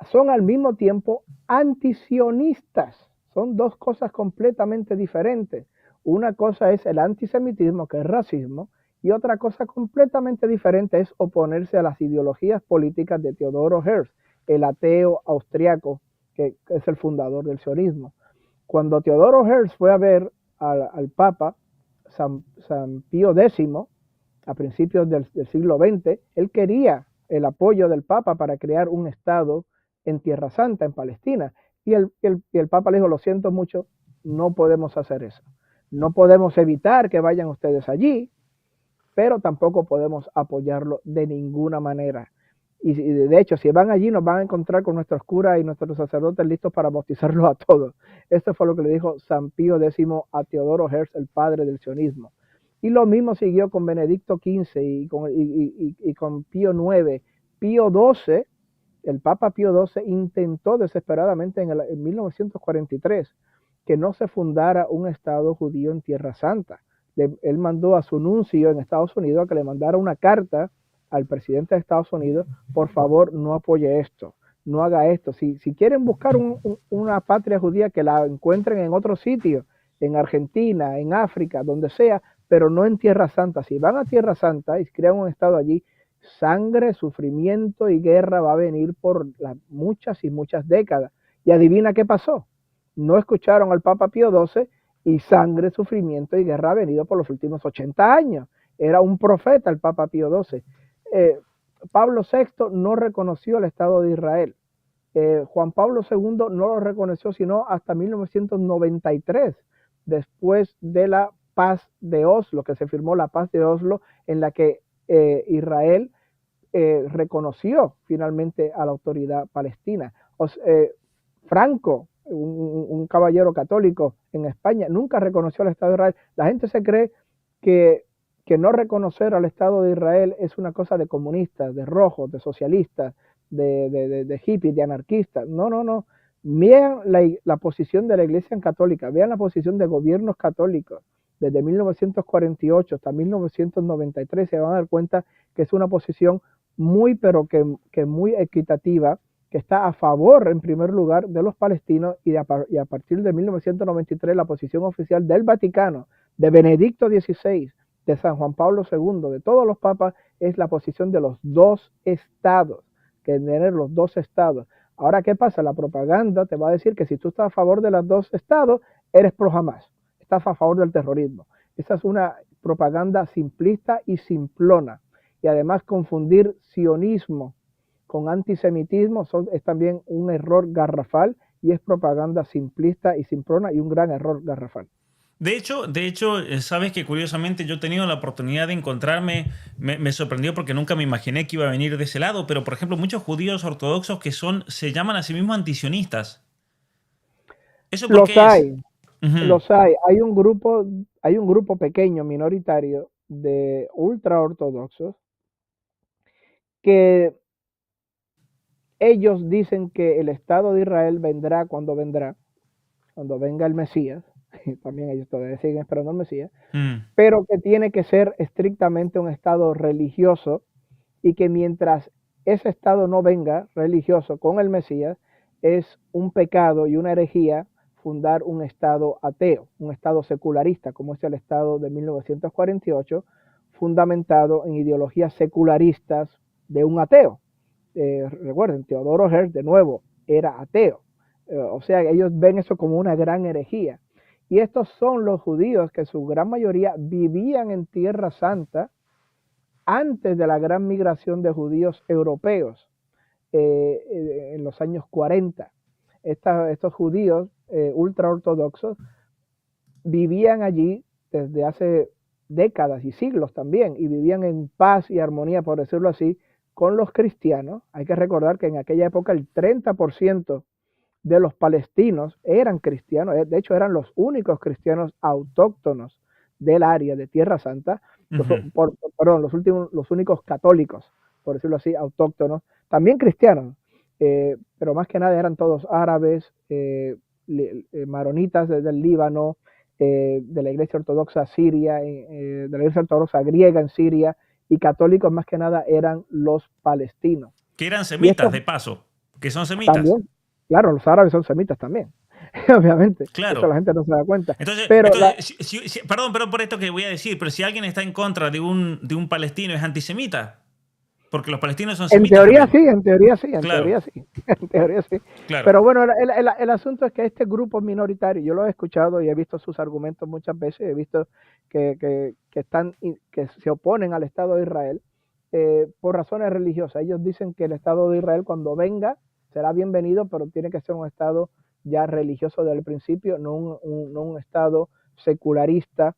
son al mismo tiempo antisionistas. Son dos cosas completamente diferentes. Una cosa es el antisemitismo, que es racismo, y otra cosa completamente diferente es oponerse a las ideologías políticas de Teodoro Herzl, el ateo austriaco que es el fundador del sionismo. Cuando Teodoro Herzl fue a ver al Papa San Pío X a principios del siglo XX, él quería el apoyo del Papa para crear un Estado en Tierra Santa, en Palestina. Y el Papa le dijo, lo siento mucho, no podemos hacer eso. No podemos evitar que vayan ustedes allí, pero tampoco podemos apoyarlo de ninguna manera. Y de hecho, si van allí, nos van a encontrar con nuestros curas y nuestros sacerdotes listos para bautizarlos a todos. Esto fue lo que le dijo San Pío X a Teodoro Herzl, el padre del sionismo. Y lo mismo siguió con Benedicto XV y con Pío IX. Pío XII, el Papa Pío XII, intentó desesperadamente en 1943 que no se fundara un Estado judío en Tierra Santa. Él mandó a su nuncio en Estados Unidos a que le mandara una carta al presidente de Estados Unidos: por favor, no apoye esto, no haga esto. Si quieren buscar una patria judía, que la encuentren en otro sitio, en Argentina, en África, donde sea, pero no en Tierra Santa. Si van a Tierra Santa y crean un Estado allí, sangre, sufrimiento y guerra va a venir por muchas y muchas décadas. Y adivina qué pasó. No escucharon al Papa Pío XII, y sangre, sufrimiento y guerra ha venido por los últimos 80 años. Era un profeta el Papa Pío XII. Pablo VI no reconoció el Estado de Israel. Juan Pablo II no lo reconoció sino hasta 1993, después de la paz de Oslo, que se firmó la paz de Oslo, en la que Israel reconoció finalmente a la autoridad palestina. Franco, un caballero católico en España, nunca reconoció al Estado de Israel. La gente se cree que no reconocer al Estado de Israel es una cosa de comunistas, de rojos, de socialistas, de hippies, de anarquistas. No, no, no. Vean la posición de la Iglesia católica, vean la posición de gobiernos católicos desde 1948 hasta 1993, se van a dar cuenta que es una posición muy, pero que muy equitativa, que está a favor, en primer lugar, de los palestinos, y a partir de 1993 la posición oficial del Vaticano, de Benedicto XVI, de San Juan Pablo II, de todos los papas, es la posición de los dos estados, que tener los dos estados. Ahora, ¿qué pasa? La propaganda te va a decir que si tú estás a favor de los dos estados, eres pro Hamas, estás a favor del terrorismo. Esa es una propaganda simplista y simplona. Y además, confundir sionismo con antisemitismo es también un error garrafal, y es propaganda simplista y simplona, y un gran error garrafal. Sabes que curiosamente yo he tenido la oportunidad de encontrarme, me sorprendió porque nunca me imaginé que iba a venir de ese lado, pero por ejemplo muchos judíos ortodoxos se llaman a sí mismos antisionistas. ¿Eso por Los qué es? hay, Ujú. los hay. Hay un grupo pequeño, minoritario, de ultraortodoxos, que ellos dicen que el Estado de Israel vendrá cuando venga el Mesías. También ellos todavía siguen esperando al Mesías, Mm. pero que tiene que ser estrictamente un Estado religioso, y que mientras ese Estado no venga religioso con el Mesías, es un pecado y una herejía fundar un Estado ateo, un Estado secularista, como es el Estado de 1948, fundamentado en ideologías secularistas de un ateo. Recuerden, Teodoro Herzl, de nuevo, era ateo. O sea, ellos ven eso como una gran herejía. Y estos son los judíos que su gran mayoría vivían en Tierra Santa antes de la gran migración de judíos europeos en los años 40. Estos judíos ultraortodoxos vivían allí desde hace décadas y siglos también, y vivían en paz y armonía, por decirlo así, con los cristianos. Hay que recordar que en aquella época el 30% de los palestinos eran cristianos, de hecho eran los únicos cristianos autóctonos del área de Tierra Santa, los únicos católicos, por decirlo así, autóctonos, también cristianos, pero más que nada eran todos árabes, maronitas del Líbano, de la iglesia ortodoxa siria, de la iglesia ortodoxa griega en Siria, y católicos más que nada eran los palestinos. Que eran semitas, de paso, que son semitas. También, claro, los árabes son semitas también, obviamente. Claro. Eso la gente no se da cuenta. Entonces, pero perdón por esto que voy a decir, pero si alguien está en contra de un palestino, ¿es antisemita? Porque los palestinos son semitas. En teoría sí, en teoría sí, en teoría sí. En teoría sí. Claro. Pero bueno, el asunto es que este grupo minoritario, yo lo he escuchado y he visto sus argumentos muchas veces, he visto que se oponen al Estado de Israel por razones religiosas. Ellos dicen que el Estado de Israel cuando venga será bienvenido, pero tiene que ser un Estado ya religioso desde el principio, no un Estado secularista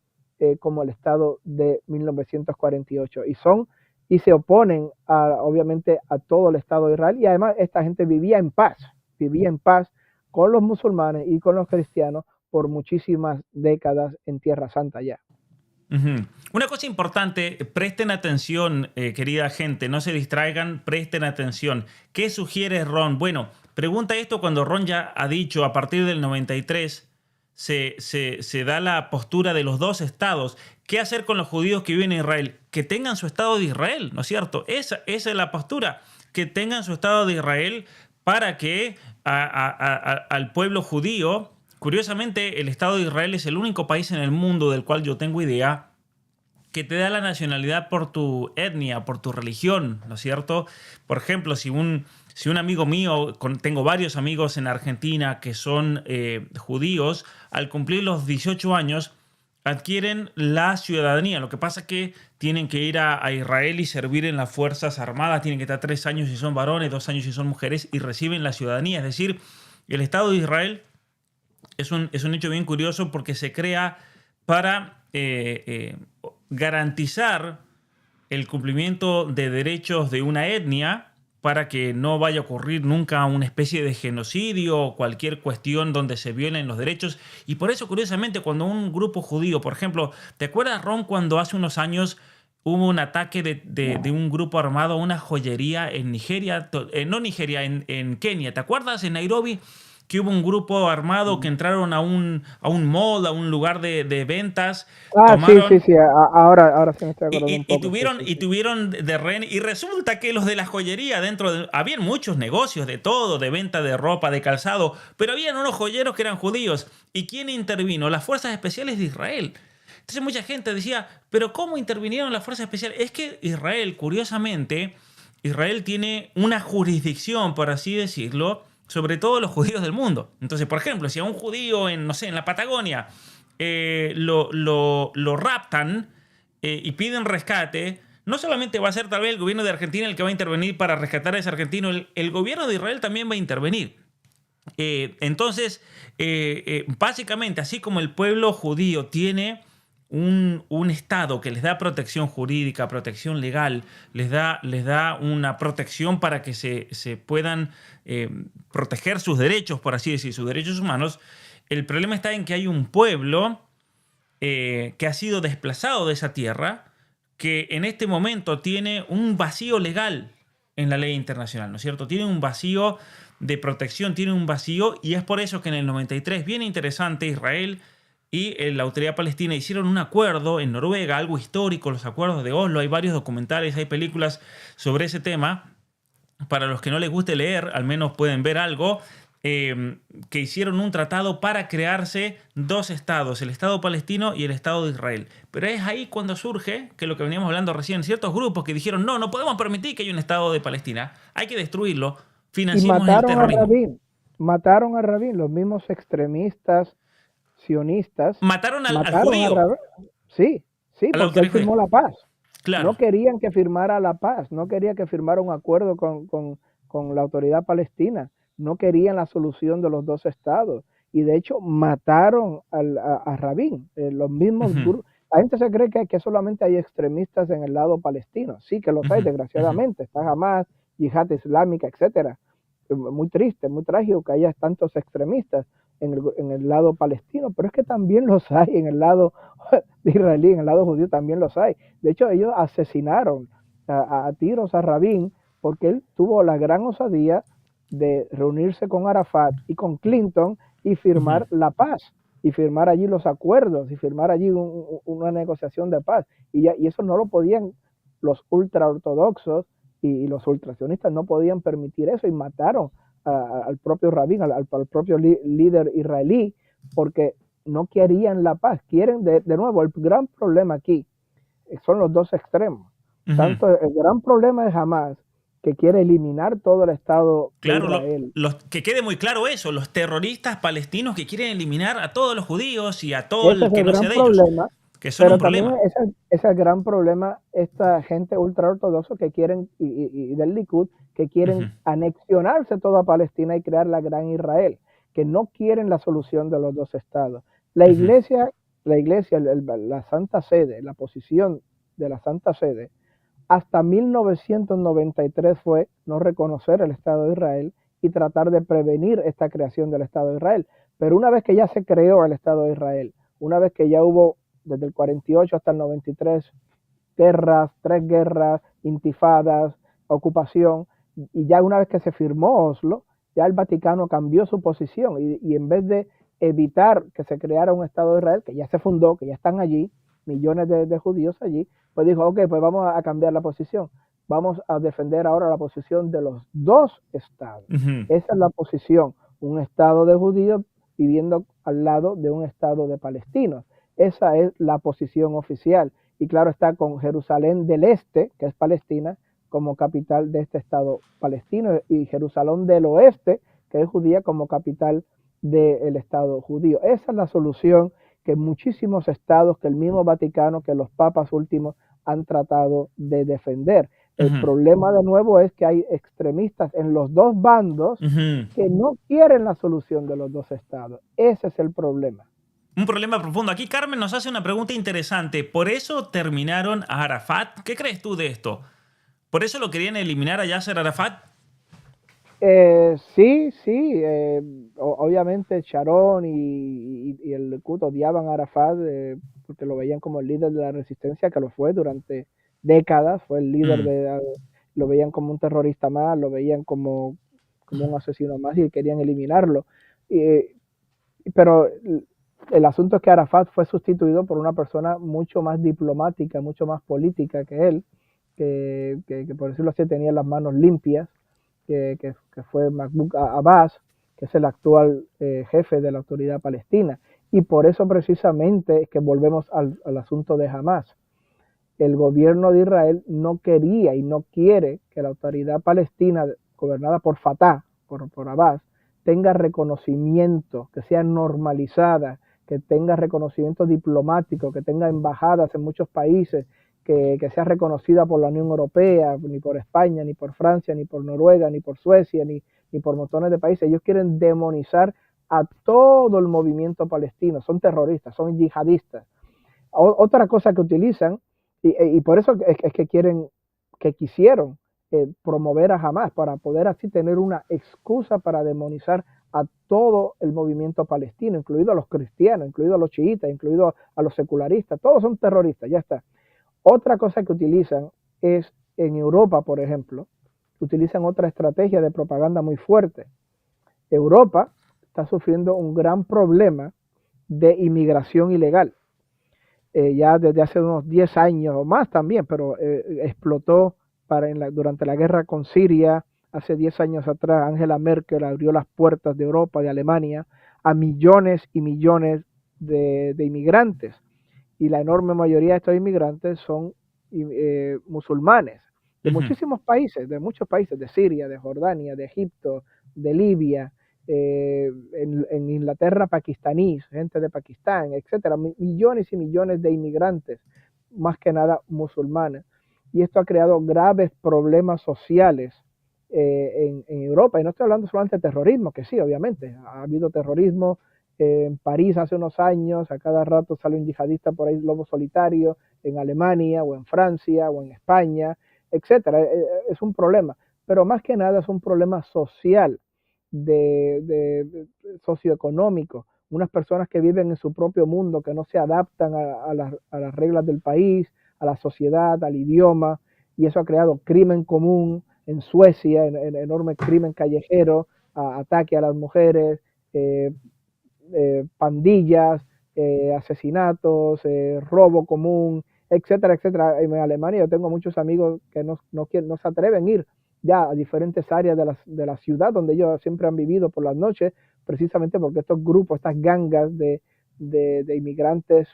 como el Estado de 1948. Y se oponen obviamente a todo el Estado de Israel, y además esta gente vivía en paz con los musulmanes y con los cristianos por muchísimas décadas en Tierra Santa ya. Una cosa importante, presten atención, querida gente, no se distraigan, presten atención. ¿Qué sugiere Ron? Bueno, pregunta esto cuando Ron ya ha dicho a partir del 93 se da la postura de los dos estados. ¿Qué hacer con los judíos que viven en Israel? Que tengan su Estado de Israel, ¿no es cierto? Esa es la postura, que tengan su Estado de Israel para que al pueblo judío, curiosamente el Estado de Israel es el único país en el mundo del cual yo tengo idea que te da la nacionalidad por tu etnia, por tu religión, ¿no es cierto? Por ejemplo, si un amigo mío, tengo varios amigos en Argentina que son judíos, al cumplir los 18 años adquieren la ciudadanía. Lo que pasa es que tienen que ir a Israel y servir en las Fuerzas Armadas, tienen que estar 3 años si son varones, 2 años si son mujeres, y reciben la ciudadanía. Es decir, el Estado de Israel es un hecho bien curioso porque se crea para garantizar el cumplimiento de derechos de una etnia, para que no vaya a ocurrir nunca una especie de genocidio o cualquier cuestión donde se violen los derechos. Y por eso, curiosamente, cuando un grupo judío, por ejemplo, ¿te acuerdas, Ron, cuando hace unos años hubo un ataque de un grupo armado a una joyería en Nigeria? No Nigeria, en Kenia. ¿Te acuerdas? En Nairobi, que hubo un grupo armado que entraron a un mall, a un lugar de ventas. Sí. Ahora sí me estoy acordando un poco. Y tuvieron de rehén. Y resulta que los de la joyería habían muchos negocios de todo, de venta de ropa, de calzado, pero habían unos joyeros que eran judíos. ¿Y quién intervino? Las Fuerzas Especiales de Israel. Entonces mucha gente decía, ¿pero cómo intervinieron las Fuerzas Especiales? Es que Israel, curiosamente, Israel tiene una jurisdicción, por así decirlo, sobre todos los judíos del mundo. Entonces, por ejemplo, si a un judío en la Patagonia lo raptan y piden rescate, no solamente va a ser tal vez el gobierno de Argentina el que va a intervenir para rescatar a ese argentino, el gobierno de Israel también va a intervenir. Entonces, básicamente, así como el pueblo judío tiene un Estado que les da protección jurídica, protección legal, les da una protección para que se puedan proteger sus derechos, por así decir, sus derechos humanos. El problema está en que hay un pueblo que ha sido desplazado de esa tierra, que en este momento tiene un vacío legal en la ley internacional, ¿no es cierto? Tiene un vacío de protección, tiene un vacío, y es por eso que en el 93, bien interesante, Israel y la autoridad palestina hicieron un acuerdo en Noruega, algo histórico, los acuerdos de Oslo. Hay varios documentales, hay películas sobre ese tema. Para los que no les guste leer, al menos pueden ver algo, que hicieron un tratado para crearse dos estados, el Estado palestino y el Estado de Israel. Pero es ahí cuando surge, que lo que veníamos hablando recién, ciertos grupos que dijeron, no podemos permitir que haya un Estado de Palestina, hay que destruirlo, financiemos el terrorismo. Mataron a Rabin, los mismos extremistas sionistas Mataron al mataron a judío, Rabin. Sí, sí, a la porque él autoridad firmó judía. la paz. No Claro. querían que firmara la paz, no querían que firmara un acuerdo con la autoridad palestina, no querían la solución de los dos estados. Y de hecho mataron a Rabin. Los mismos Ujú, grupos. La gente se cree que solamente hay extremistas en el lado palestino. Sí que los hay, ujú, ujú, desgraciadamente. Está Hamas, Yihad Islámica, etcétera. Muy triste, muy trágico que haya tantos extremistas en el lado palestino, pero es que también los hay en el lado israelí, en el lado judío también los hay. De hecho, ellos asesinaron a tiros a Rabin porque él tuvo la gran osadía de reunirse con Arafat y con Clinton y ujú. firmar la paz, y firmar allí los acuerdos, y firmar allí una negociación de paz. Y eso no lo podían los ultraortodoxos y los ultracionistas, no podían permitir eso y mataron al propio Rabin, al propio líder israelí, porque no querían la paz. Quieren, de nuevo, el gran problema aquí son los dos extremos. Ujú. Tanto el gran problema es Hamas, que quiere eliminar todo el Estado de Claro, Israel. que quede muy claro eso, los terroristas palestinos que quieren eliminar a todos los judíos y a todo Ese el es que el no gran sea de ellos, problema, que son un pero también problema. es el gran problema esta gente ultraortodoxa que quieren, y del Likud, que Ujú, quieren anexionarse toda Palestina y crear la gran Israel, que no quieren la solución de los dos estados. La ujú, iglesia, la Santa Sede, la posición de la Santa Sede, hasta 1993 fue no reconocer el Estado de Israel y tratar de prevenir esta creación del Estado de Israel. Pero una vez que ya se creó el Estado de Israel, una vez que ya hubo desde el 48 hasta el 93 guerras, 3 guerras, intifadas, ocupación, y ya una vez que se firmó Oslo, ya el Vaticano cambió su posición y en vez de evitar que se creara un Estado de Israel, que ya se fundó, que ya están allí, millones de judíos allí, pues dijo, ok, pues vamos a cambiar la posición. Vamos a defender ahora la posición de los dos estados. ujú. Esa es la posición, un estado de judíos viviendo al lado de un estado de palestinos. Esa es la posición oficial. Y claro está con Jerusalén del Este, que es Palestina, como capital de este estado palestino, y Jerusalén del Oeste, que es judía, como capital del estado judío. Esa es la solución que muchísimos estados, que el mismo Vaticano, que los papas últimos han tratado de defender. El Ujú, problema de nuevo es que hay extremistas en los dos bandos ujú. que no quieren la solución de los dos estados. Ese es el problema. Un problema profundo. Aquí Carmen nos hace una pregunta interesante. ¿Por eso terminaron a Arafat? ¿Qué crees tú de esto? ¿Por eso lo querían eliminar a Yasser Arafat? Sí, sí, obviamente Sharon y el Likud odiaban a Arafat porque lo veían como el líder de la resistencia, que lo fue durante décadas, fue el líder Mm, lo veían como un terrorista más, lo veían como un asesino más y querían eliminarlo. Eh, pero el asunto es que Arafat fue sustituido por una persona mucho más diplomática, mucho más política que él, que por decirlo así tenía las manos limpias, que fue Mahmoud Abbas, que es el actual jefe de la autoridad palestina. Y por eso precisamente es que volvemos al asunto de Hamas. El gobierno de Israel no quería y no quiere que la autoridad palestina, gobernada por Fatah, por Abbas, tenga reconocimiento, que sea normalizada, que tenga reconocimiento diplomático, que tenga embajadas en muchos países, que sea reconocida por la Unión Europea, ni por España, ni por Francia, ni por Noruega, ni por Suecia, ni por montones de países. Ellos quieren demonizar a todo el movimiento palestino, son terroristas, son yihadistas. Otra cosa que utilizan, y por eso es que quisieron promover a Hamas, para poder así tener una excusa para demonizar a todo el movimiento palestino, incluido a los cristianos, incluido a los chiitas, incluido a los secularistas, todos son terroristas, ya está. Otra cosa que utilizan es en Europa, por ejemplo, utilizan otra estrategia de propaganda muy fuerte. Europa está sufriendo un gran problema de inmigración ilegal. Ya desde hace unos 10 años o más también, pero explotó durante la guerra con Siria. Hace 10 años atrás, Angela Merkel abrió las puertas de Europa, de Alemania, a millones y millones de inmigrantes. Y la enorme mayoría de estos inmigrantes son musulmanes, de ujú, muchísimos países, de muchos países, de Siria, de Jordania, de Egipto, de Libia, en Inglaterra pakistaníes, gente de Pakistán, etcétera, millones y millones de inmigrantes, más que nada musulmanes. Y esto ha creado graves problemas sociales en Europa. Y no estoy hablando solamente de terrorismo, que sí, obviamente, ha habido terrorismo en París hace unos años, a cada rato sale un yihadista por ahí, lobo solitario, en Alemania o en Francia o en España, etcétera. Es un problema, pero más que nada es un problema social, de socioeconómico, unas personas que viven en su propio mundo, que no se adaptan a las reglas del país, a la sociedad, al idioma, y eso ha creado crimen común en Suecia, enorme crimen callejero, ataque a las mujeres, pandillas, asesinatos, robo común, etcétera, etcétera. En Alemania yo tengo muchos amigos que no se atreven a ir ya a diferentes áreas de la ciudad donde ellos siempre han vivido por las noches, precisamente porque estos grupos, estas gangas de inmigrantes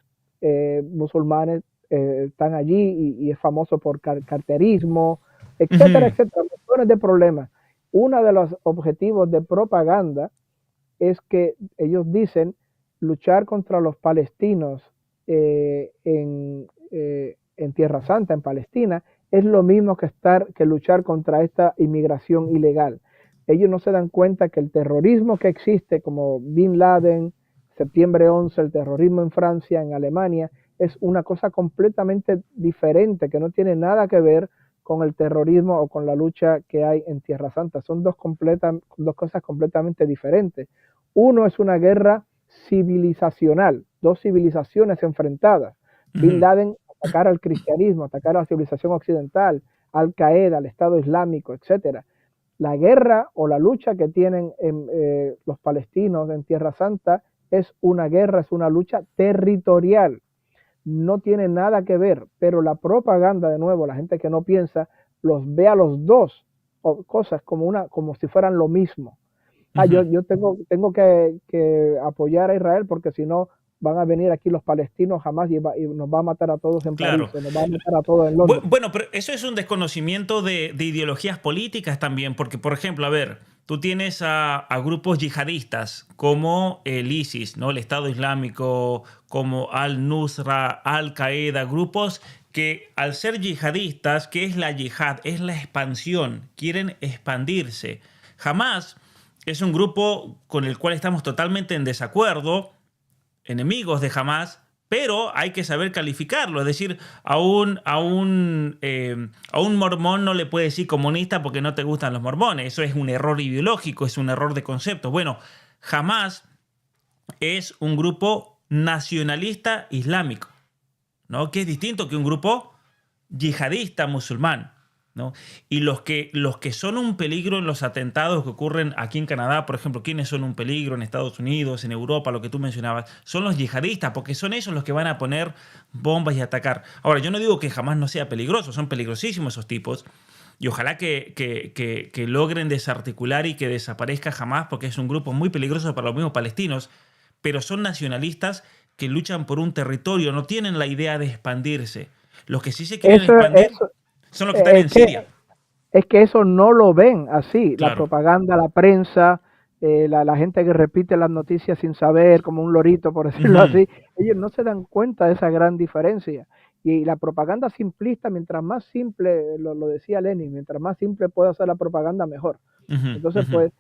musulmanes están allí y es famoso por carterismo, etcétera, etcétera, millones de problemas. Uno de los objetivos de propaganda es que ellos dicen luchar contra los palestinos en Tierra Santa, en Palestina, es lo mismo que luchar contra esta inmigración ilegal. Ellos no se dan cuenta que el terrorismo que existe, como Bin Laden, septiembre 11, el terrorismo en Francia, en Alemania, es una cosa completamente diferente, que no tiene nada que ver con el terrorismo o con la lucha que hay en Tierra Santa. Son dos cosas completamente diferentes. Uno es una guerra civilizacional, dos civilizaciones enfrentadas. Bin Laden atacar al cristianismo, atacar a la civilización occidental, Al Qaeda, al Estado Islámico, etc. La guerra o la lucha que tienen los palestinos en Tierra Santa es una guerra, es una lucha territorial. No tiene nada que ver, pero la propaganda, de nuevo, la gente que no piensa, los ve a los dos cosas como si fueran lo mismo. Yo tengo que apoyar a Israel porque si no van a venir aquí los palestinos jamás y nos va a matar a todos en París, nos va a matar a todos en Londres. Bueno, pero eso es un desconocimiento de ideologías políticas también, porque, por ejemplo, a ver, tú tienes a grupos yihadistas como el ISIS, ¿no? El Estado Islámico, como Al-Nusra, Al-Qaeda, grupos que al ser yihadistas, ¿qué es la yihad? Es la expansión, quieren expandirse. Jamás es un grupo con el cual estamos totalmente en desacuerdo, enemigos de Hamás, pero hay que saber calificarlo. Es decir, a un mormón no le puedes decir comunista porque no te gustan los mormones. Eso es un error ideológico, es un error de conceptos. Bueno, Hamás es un grupo nacionalista islámico, ¿no? Que es distinto que un grupo yihadista musulmán, ¿no? Y los que son un peligro en los atentados que ocurren aquí en Canadá, por ejemplo, ¿quiénes son un peligro en Estados Unidos, en Europa, lo que tú mencionabas? Son los yihadistas, porque son ellos los que van a poner bombas y atacar. Ahora, yo no digo que jamás no sea peligroso, son peligrosísimos esos tipos, y ojalá que logren desarticular y que desaparezca Hamás, porque es un grupo muy peligroso para los mismos palestinos, pero son nacionalistas que luchan por un territorio, no tienen la idea de expandirse. Los que sí se quieren expandir son los que están en Siria. Es que eso no lo ven así. Claro. La propaganda, la prensa, la gente que repite las noticias sin saber, como un lorito, por decirlo así, ellos no se dan cuenta de esa gran diferencia. Y la propaganda simplista, mientras más simple, lo decía Lenin, mientras más simple pueda ser la propaganda, mejor. Entonces, pues,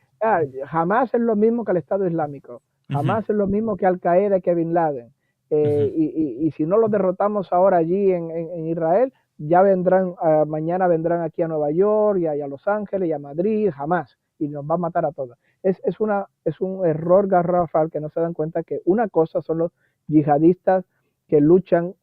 jamás es lo mismo que el Estado Islámico, jamás es lo mismo que Al Qaeda, que Bin Laden. Y si no los derrotamos ahora allí en Israel, ya vendrán, mañana vendrán aquí a Nueva York y a Los Ángeles y a Madrid, jamás, y nos va a matar a todos. Es un error garrafal que no se dan cuenta que una cosa son los yihadistas que luchan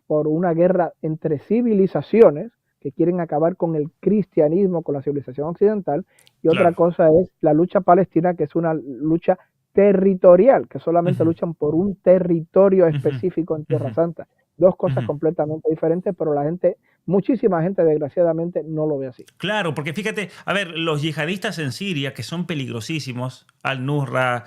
por una guerra entre civilizaciones, que quieren acabar con el cristianismo, con la civilización occidental, y otra cosa es la lucha palestina, que es una lucha territorial, que solamente luchan por un territorio específico en Tierra Santa. Dos cosas completamente diferentes, pero la gente, muchísima gente desgraciadamente no lo ve así. Claro, porque fíjate, a ver, los yihadistas en Siria, que son peligrosísimos, Al-Nusra,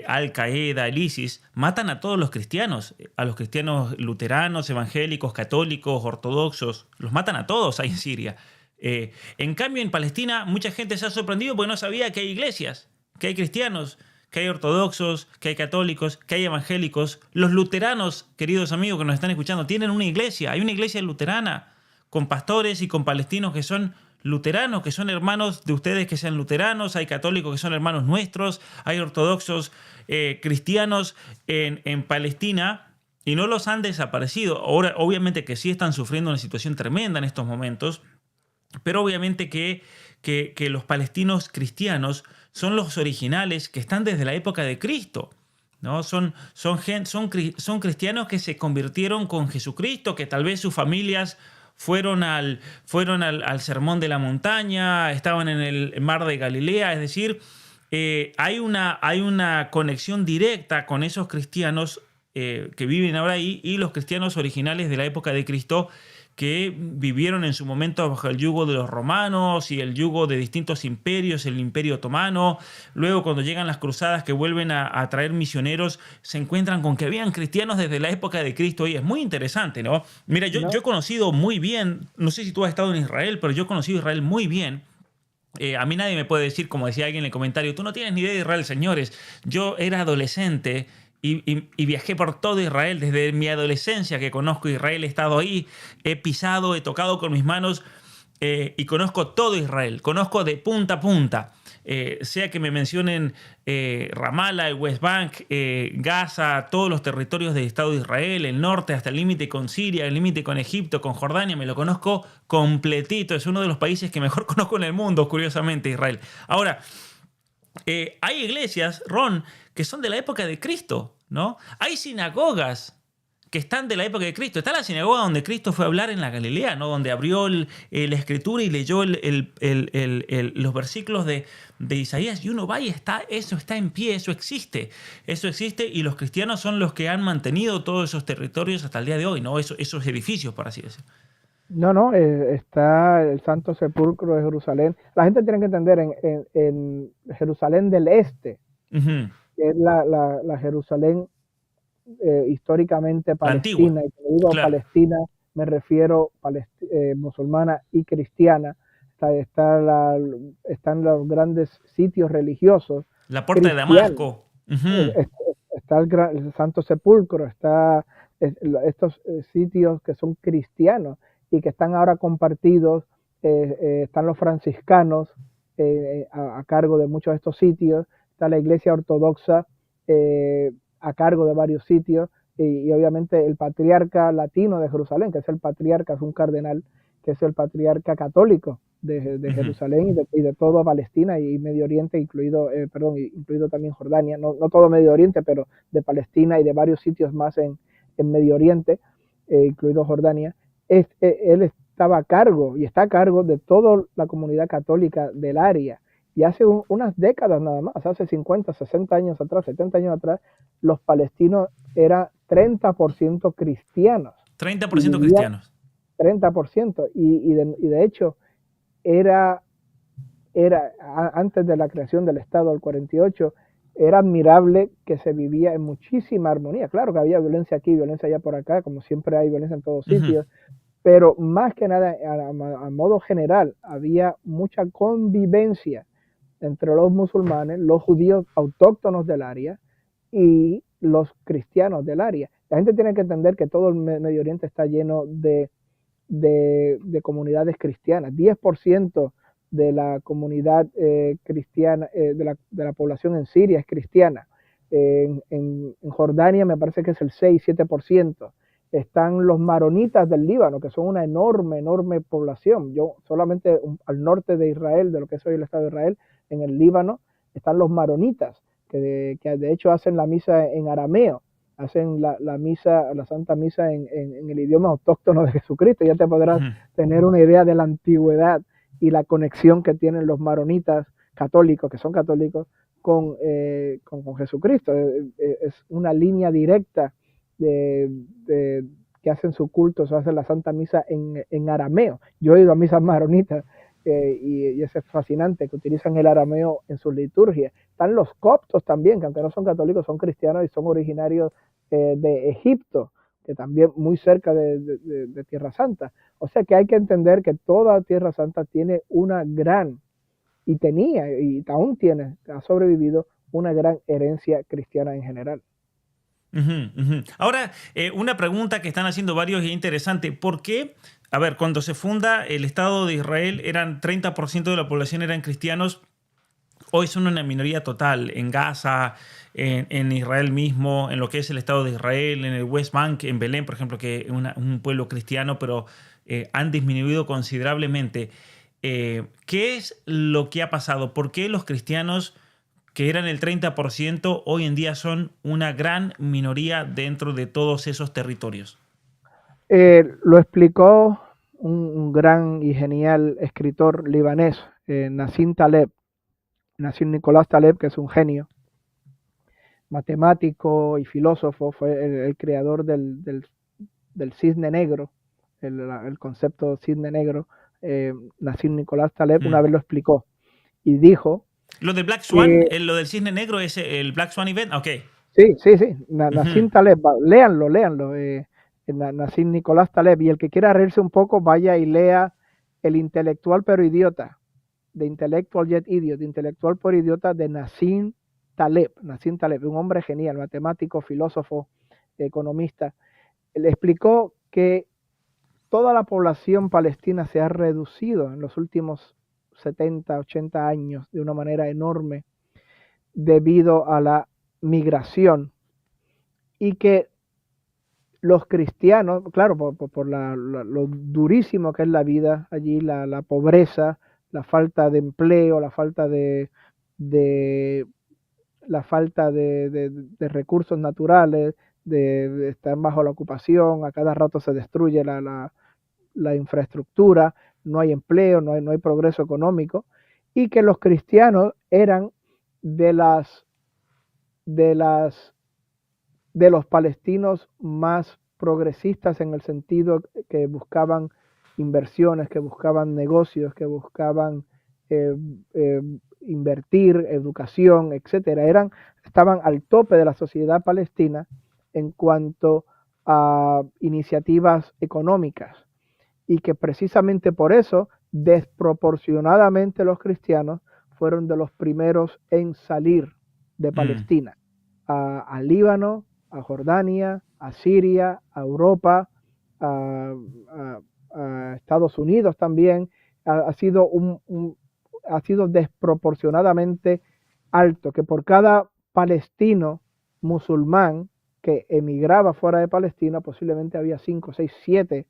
Al-Qaeda, el ISIS, matan a todos los cristianos, a los cristianos luteranos, evangélicos, católicos, ortodoxos, los matan a todos ahí en Siria. En cambio, en Palestina, mucha gente se ha sorprendido porque no sabía que hay iglesias. que hay cristianos, que hay ortodoxos, que hay católicos, que hay evangélicos. Los luteranos, queridos amigos que nos están escuchando, tienen una iglesia. Hay una iglesia luterana con pastores y con palestinos que son luteranos, que son hermanos de ustedes que sean luteranos. Hay católicos que son hermanos nuestros. Hay ortodoxos cristianos en Palestina. Y no los han desaparecido. Ahora, obviamente que sí están sufriendo una situación tremenda en estos momentos, pero obviamente que los palestinos cristianos son los originales que están desde la época de Cristo, ¿no? Son cristianos que se convirtieron con Jesucristo, que tal vez sus familias fueron al Sermón de la Montaña, estaban en el mar de Galilea, es decir, hay una conexión directa con esos cristianos que viven ahora ahí y los cristianos originales de la época de Cristo que vivieron en su momento bajo el yugo de los romanos y el yugo de distintos imperios, el imperio otomano. Luego, cuando llegan las cruzadas que vuelven a traer misioneros, se encuentran con que habían cristianos desde la época de Cristo y es muy interesante, ¿no? Mira, yo he conocido muy bien, no sé si tú has estado en Israel, pero yo he conocido Israel muy bien. A mí nadie me puede decir, como decía alguien en el comentario, tú no tienes ni idea de Israel, señores. Yo era adolescente y viajé por todo Israel. Desde mi adolescencia que conozco Israel, he estado ahí, he pisado, he tocado con mis manos y conozco todo Israel. Conozco de punta a punta. Sea que me mencionen Ramallah, el West Bank, Gaza, todos los territorios del Estado de Israel, el norte hasta el límite con Siria, el límite con Egipto, con Jordania, me lo conozco completito. Es uno de los países que mejor conozco en el mundo, curiosamente, Israel. Ahora, hay iglesias, Ron, que son de la época de Cristo, ¿no? Hay sinagogas que están de la época de Cristo. Está la sinagoga donde Cristo fue a hablar en la Galilea, ¿no? Donde abrió la escritura y leyó los versículos de Isaías. Y uno va y eso está en pie, eso existe. Eso existe y los cristianos son los que han mantenido todos esos territorios hasta el día de hoy, ¿no? Esos edificios, por así decirlo. No, está el Santo Sepulcro de Jerusalén. La gente tiene que entender en Jerusalén del Este, Uh-huh. que es la Jerusalén históricamente La antigua, palestina. Y cuando digo claro. Palestina, me refiero musulmana y cristiana. Están los grandes sitios religiosos. La puerta de Damasco. Uh-huh. Está el Santo Sepulcro, estos sitios que son cristianos y que están ahora compartidos. Están los franciscanos a cargo de muchos de estos sitios. Está la iglesia ortodoxa a cargo de varios sitios y obviamente el patriarca latino de Jerusalén, que es el patriarca, es un cardenal, que es el patriarca católico de Jerusalén y de toda Palestina y Medio Oriente, incluido también Jordania, no todo Medio Oriente, pero de Palestina y de varios sitios más en Medio Oriente, incluido Jordania. Él estaba a cargo y está a cargo de toda la comunidad católica del área. Y hace unas décadas nada más, hace 50, 60 años atrás, 70 años atrás, los palestinos eran 30% cristianos. 30% cristianos. 30%. Y de hecho, era antes de la creación del Estado del 48, era admirable que se vivía en muchísima armonía. Claro que había violencia aquí, violencia allá por acá, como siempre hay violencia en todos sitios, pero más que nada, a modo general, había mucha convivencia entre los musulmanes, los judíos autóctonos del área y los cristianos del área. La gente tiene que entender que todo el Medio Oriente está lleno de comunidades cristianas. 10% de la comunidad cristiana, de la población en Siria es cristiana. En Jordania me parece que es el 6-7%. Están los maronitas del Líbano, que son una enorme población. Yo solamente al norte de Israel, de lo que es hoy el Estado de Israel, en el Líbano, están los maronitas, que de hecho hacen la misa en arameo, hacen la Santa Misa en el idioma autóctono de Jesucristo. Ya te podrás tener una idea de la antigüedad y la conexión que tienen los maronitas católicos, que son católicos, con Jesucristo. Es una línea directa que hacen su culto, se hace la Santa Misa en arameo. Yo he ido a misas maronitas y es fascinante que utilizan el arameo en sus liturgias. Están los coptos también, que aunque no son católicos, son cristianos y son originarios de Egipto, que también muy cerca de Tierra Santa. O sea que hay que entender que toda Tierra Santa tiene una gran y tenía, y aún tiene, ha sobrevivido una gran herencia cristiana en general. Ujú, ujú. Ahora, una pregunta que están haciendo varios y interesante. ¿Por qué? A ver, cuando se funda el Estado de Israel, eran 30% de la población eran cristianos. Hoy son una minoría total en Gaza, en Israel mismo, en lo que es el Estado de Israel, en el West Bank, en Belén, por ejemplo, que es un pueblo cristiano, pero han disminuido considerablemente. ¿Qué es lo que ha pasado? ¿Por qué los cristianos, que eran el 30%, hoy en día son una gran minoría dentro de todos esos territorios? Lo explicó un gran y genial escritor libanés, Nassim Taleb, Nassim Nicolás Taleb, que es un genio, matemático y filósofo, fue el creador del cisne negro, el concepto cisne negro. Nassim Nicolás Taleb una Mm. vez lo explicó y dijo Lo del Black Swan, que, lo del cisne negro, es el Black Swan Event. Ok. sí, sí, sí, Ujú. Nassim Taleb, léanlo, léanlo, Nassim Nicolás Taleb, y el que quiera reírse un poco, vaya y lea El intelectual pero idiota, de Intellectual Yet Idiot, de intelectual por idiota, de Nassim Taleb, un hombre genial, matemático, filósofo, economista. Le explicó que toda la población palestina se ha reducido en los últimos 70, 80 años de una manera enorme debido a la migración y que los cristianos, claro, por lo durísimo que es la vida allí, la pobreza, la falta de empleo, de la falta de recursos naturales, de estar bajo la ocupación, a cada rato se destruye la infraestructura, no hay empleo, no hay progreso económico, y que los cristianos eran de las de las de los palestinos más progresistas en el sentido que buscaban inversiones, que buscaban negocios, que buscaban eh, eh, invertir, educación, etcétera. Estaban al tope de la sociedad palestina en cuanto a iniciativas económicas y que precisamente por eso, desproporcionadamente los cristianos fueron de los primeros en salir de Mm. Palestina a Líbano, a Jordania, a Siria, a Europa, a, a, a Estados Unidos también. Ha sido ha sido desproporcionadamente alto, que por cada palestino musulmán que emigraba fuera de Palestina, posiblemente había 5, 6, 7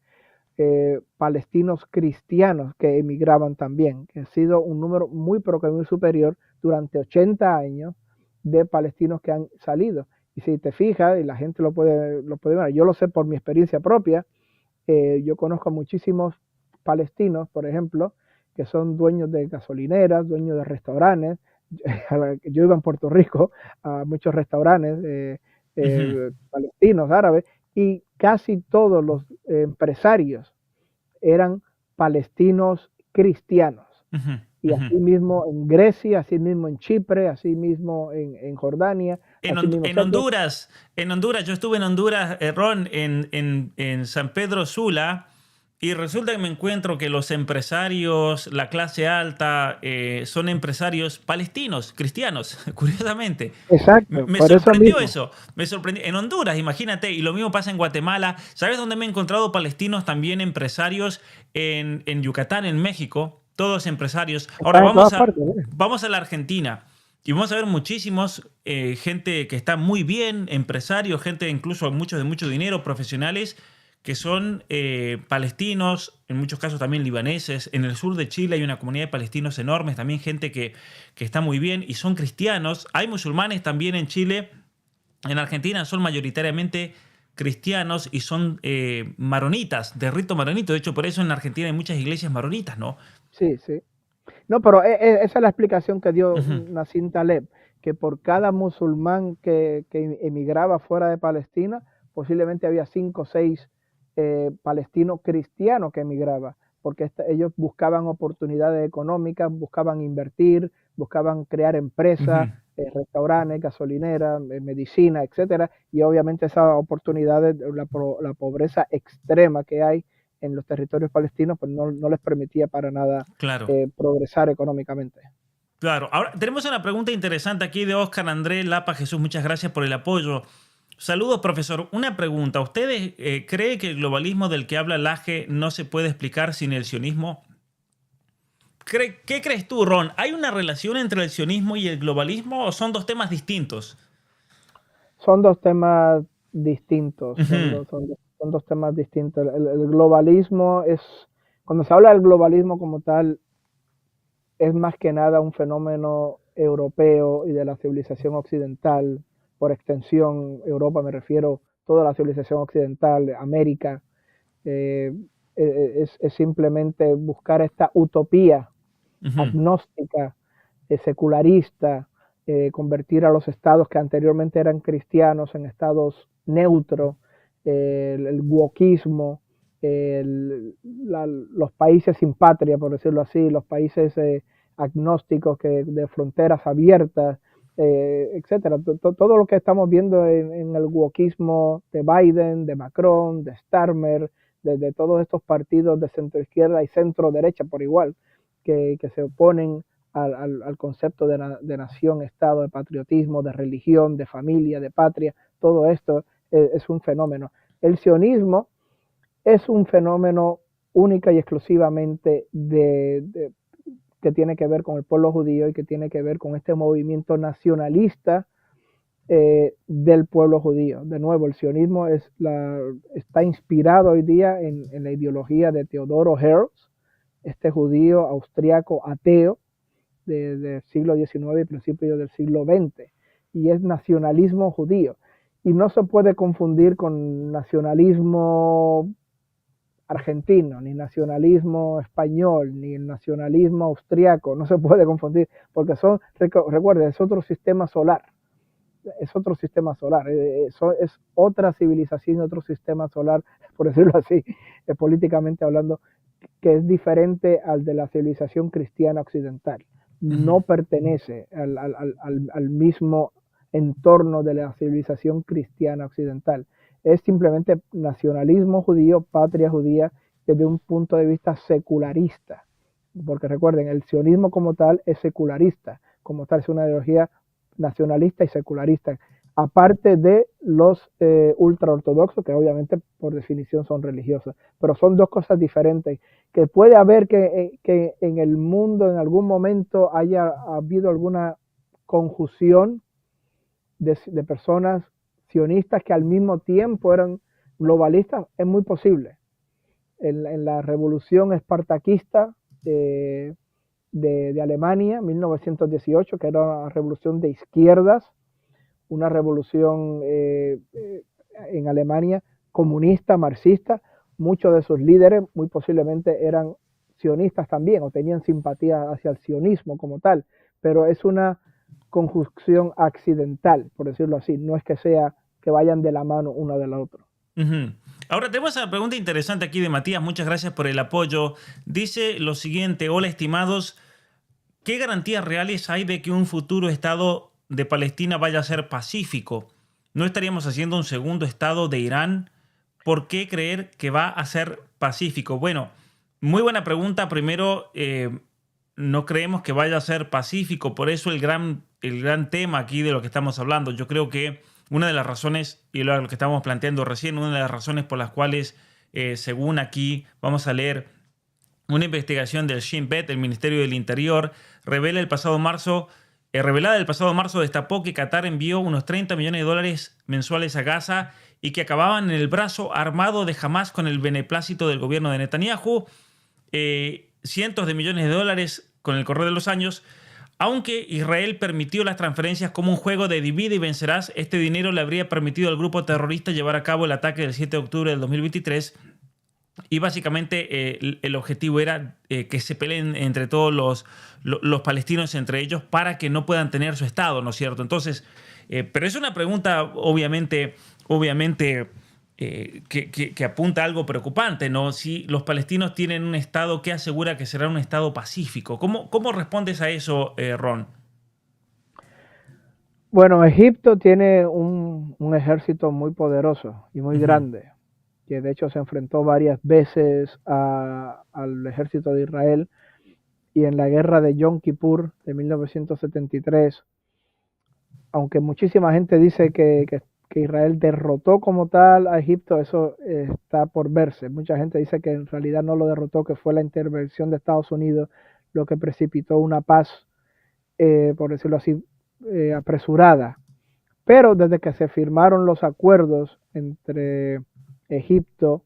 palestinos cristianos que emigraban también, que ha sido un número muy, pero que muy superior durante 80 años de palestinos que han salido. Y si te fijas, y la gente lo puede ver, yo lo sé por mi experiencia propia, yo conozco a muchísimos palestinos, por ejemplo, que son dueños de gasolineras, dueños de restaurantes. Yo iba en Puerto Rico a muchos restaurantes Ujú, palestinos, árabes, y casi todos los empresarios eran palestinos cristianos. ujú, Y ujú. así mismo en Grecia, así mismo en Chipre, así mismo en Jordania, así mismo. O sea que, En Honduras, yo estuve en Honduras, Ron, en San Pedro Sula, y resulta que me encuentro que los empresarios, la clase alta, son empresarios palestinos, cristianos, curiosamente. exacto, Me por eso sorprendió mismo. eso, me sorprendió. En Honduras, imagínate, y lo mismo pasa en Guatemala. ¿Sabes dónde me he encontrado palestinos también empresarios? En Yucatán, en México, todos empresarios. Ahora Están en todas partes, ¿eh? vamos a la Argentina. Y vamos a ver muchísimos, gente que está muy bien, empresarios, gente incluso muchos de mucho dinero, profesionales, que son palestinos, en muchos casos también libaneses. En el sur de Chile hay una comunidad de palestinos enormes, también gente que está muy bien y son cristianos. Hay musulmanes también en Chile. En Argentina son mayoritariamente cristianos y son maronitas, de rito maronito. De hecho, por eso en Argentina hay muchas iglesias maronitas, ¿no? Sí, sí. No, pero esa es la explicación que dio Ujú, Nassim Taleb, que por cada musulmán que emigraba fuera de Palestina, posiblemente había 5 o 6 palestinos cristianos que emigraban, porque ellos buscaban oportunidades económicas, buscaban invertir, buscaban crear ujú. empresas, restaurantes, gasolineras, medicina, etcétera, y obviamente esas oportunidades, la pobreza extrema que hay en los territorios palestinos, pues no les permitía para nada Claro. progresar económicamente. Claro. Ahora, tenemos una pregunta interesante aquí de Oscar Andrés Lapa Jesús. Muchas gracias por el apoyo. Saludos, profesor. Una pregunta. ¿Usted cree que el globalismo del que habla Laje no se puede explicar sin el sionismo? ¿Qué crees tú, Ron? ¿Hay una relación entre el sionismo y el globalismo o son dos temas distintos? Son dos temas distintos, Ujú, son dos temas distintos. El globalismo es, cuando se habla del globalismo como tal, es más que nada un fenómeno europeo y de la civilización occidental, por extensión, Europa me refiero, toda la civilización occidental, América, eh, es simplemente buscar esta utopía ujú. agnóstica, secularista, convertir a los estados que anteriormente eran cristianos en estados neutros, el wokismo, los países sin patria, por decirlo así, los países agnósticos de fronteras abiertas, etcétera. Todo lo que estamos viendo en el wokismo de Biden, de Macron, de Starmer, de todos estos partidos de centro izquierda y centro derecha por igual, que se oponen al concepto de nación, Estado, de patriotismo, de religión, de familia, de patria. Todo esto es un fenómeno. El sionismo es un fenómeno única y exclusivamente que tiene que ver con el pueblo judío y que tiene que ver con este movimiento nacionalista del pueblo judío. De nuevo, el sionismo está inspirado hoy día en la ideología de Teodoro Herzl, este judío austriaco ateo del siglo XIX y principios del siglo XX, y es nacionalismo judío. Y no se puede confundir con nacionalismo argentino, ni nacionalismo español, ni el nacionalismo austriaco, no se puede confundir, porque recuerden, es otro sistema solar, es otra civilización, otro sistema solar, por decirlo así, políticamente hablando, que es diferente al de la civilización cristiana occidental. Ujú. No pertenece al mismo entorno de la civilización cristiana occidental. Es simplemente nacionalismo judío, patria judía, desde un punto de vista secularista. Porque recuerden, el sionismo como tal es secularista, como tal es una ideología nacionalista y secularista, aparte de los ultraortodoxos, que obviamente por definición son religiosos, pero son dos cosas diferentes, que puede haber que en el mundo en algún momento haya habido alguna conjunción de personas sionistas que al mismo tiempo eran globalistas, es muy posible. En la revolución espartaquista de Alemania, 1918, que era una revolución de izquierdas, una revolución en Alemania comunista, marxista. Muchos de sus líderes muy posiblemente eran sionistas también o tenían simpatía hacia el sionismo como tal, pero es una conjunción accidental, por decirlo así, no es que sea que vayan de la mano una de la otra. Ujú. Ahora tenemos una pregunta interesante aquí de Matías. Muchas gracias por el apoyo. Dice lo siguiente: hola estimados, ¿qué garantías reales hay de que un futuro Estado de Palestina vaya a ser pacífico? ¿No estaríamos haciendo un segundo Estado de Irán? ¿Por qué creer que va a ser pacífico? Bueno, muy buena pregunta. Primero, no creemos que vaya a ser pacífico, por eso el gran tema aquí de lo que estamos hablando. Yo creo que una de las razones, y lo que estamos planteando recién, una de las razones por las cuales, según aquí vamos a leer, una investigación del Shin Bet, el Ministerio del Interior, revelada el pasado marzo, destapó que Qatar envió unos 30 millones de dólares mensuales a Gaza y que acababan en el brazo armado de Hamas con el beneplácito del gobierno de Netanyahu. Cientos de millones de dólares con el correr de los años. Aunque Israel permitió las transferencias como un juego de divide y vencerás, este dinero le habría permitido al grupo terrorista llevar a cabo el ataque del 7 de octubre del 2023. Y básicamente el objetivo era que se peleen entre todos los palestinos entre ellos para que no puedan tener su Estado, ¿no es cierto? Entonces, pero es una pregunta obviamente que apunta a algo preocupante, ¿no? Si los palestinos tienen un Estado, ¿qué asegura que será un Estado pacífico? ¿Cómo respondes a eso, Ron? Bueno, Egipto tiene un ejército muy poderoso y muy Ujú, grande, que de hecho se enfrentó varias veces al ejército de Israel. y en la guerra de Yom Kippur de 1973, aunque muchísima gente dice que Israel derrotó como tal a Egipto, eso está por verse. Mucha gente dice que en realidad no lo derrotó, que fue la intervención de Estados Unidos lo que precipitó una paz, por decirlo así, apresurada. Pero desde que se firmaron los acuerdos entre Egipto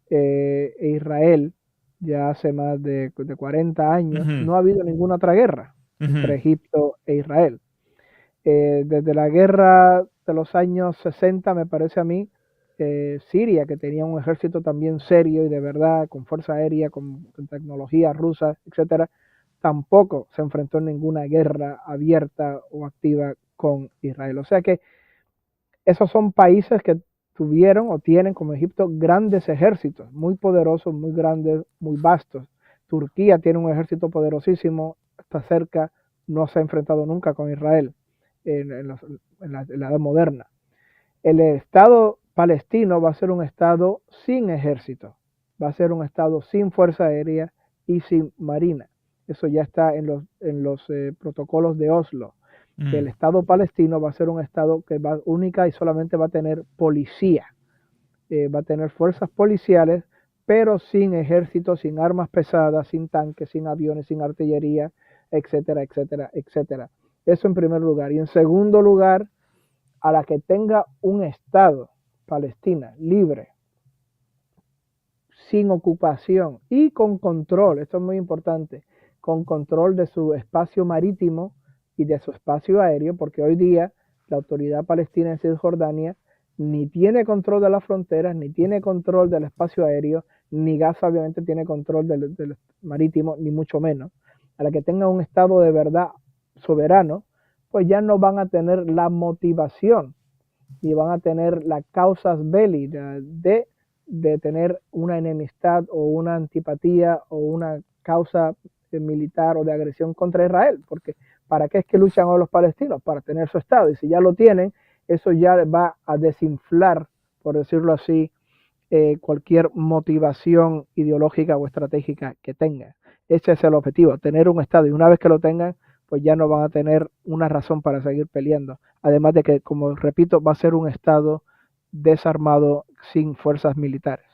e Israel, ya hace más de 40 años, no ha habido ninguna otra guerra entre Egipto e Israel. Desde la guerra de los años 60, me parece a mí, Siria, que tenía un ejército también serio y de verdad, con fuerza aérea, con tecnología rusa, etcétera, tampoco se enfrentó en ninguna guerra abierta o activa con Israel. O sea que esos son países que tuvieron o tienen, como Egipto, grandes ejércitos, muy poderosos, muy grandes, muy vastos. Turquía tiene un ejército poderosísimo, está cerca, no se ha enfrentado nunca con Israel en la edad moderna. El Estado palestino va a ser un Estado sin ejército, va a ser un Estado sin fuerza aérea y sin marina. Eso ya está en los protocolos de Oslo. Que el Estado palestino va a ser un Estado que va única y solamente va a tener policía, va a tener fuerzas policiales, pero sin ejército, sin armas pesadas, sin tanques, sin aviones, sin artillería, etcétera, etcétera, etcétera. Eso en primer lugar. Y en segundo lugar, a la que tenga un Estado, Palestina, libre, sin ocupación y con control, esto es muy importante, con control de su espacio marítimo y de su espacio aéreo, porque hoy día la autoridad palestina en Cisjordania ni tiene control de las fronteras, ni tiene control del espacio aéreo, ni Gaza obviamente tiene control del marítimo, ni mucho menos. A la que tenga un Estado de verdad soberano, pues ya no van a tener la motivación ni van a tener las causas belli de tener una enemistad o una antipatía o una causa militar o de agresión contra Israel, porque ¿para qué es que luchan hoy los palestinos? Para tener su Estado, y si ya lo tienen, eso ya va a desinflar, por decirlo así, cualquier motivación ideológica o estratégica que tengan. Ese es el objetivo, tener un Estado, y una vez que lo tengan, pues ya no van a tener una razón para seguir peleando. Además de que, como repito, va a ser un Estado desarmado sin fuerzas militares.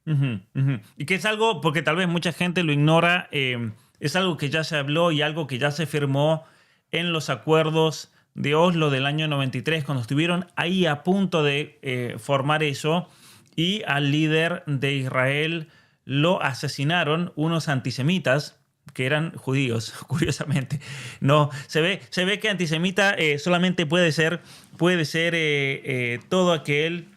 Y que es algo, porque tal vez mucha gente lo ignora, es algo que ya se habló y algo que ya se firmó en los acuerdos de Oslo del año 93, cuando estuvieron ahí a punto de formar eso, y al líder de Israel lo asesinaron unos antisemitas que eran judíos, curiosamente. No, se ve que antisemita solamente puede ser todo aquel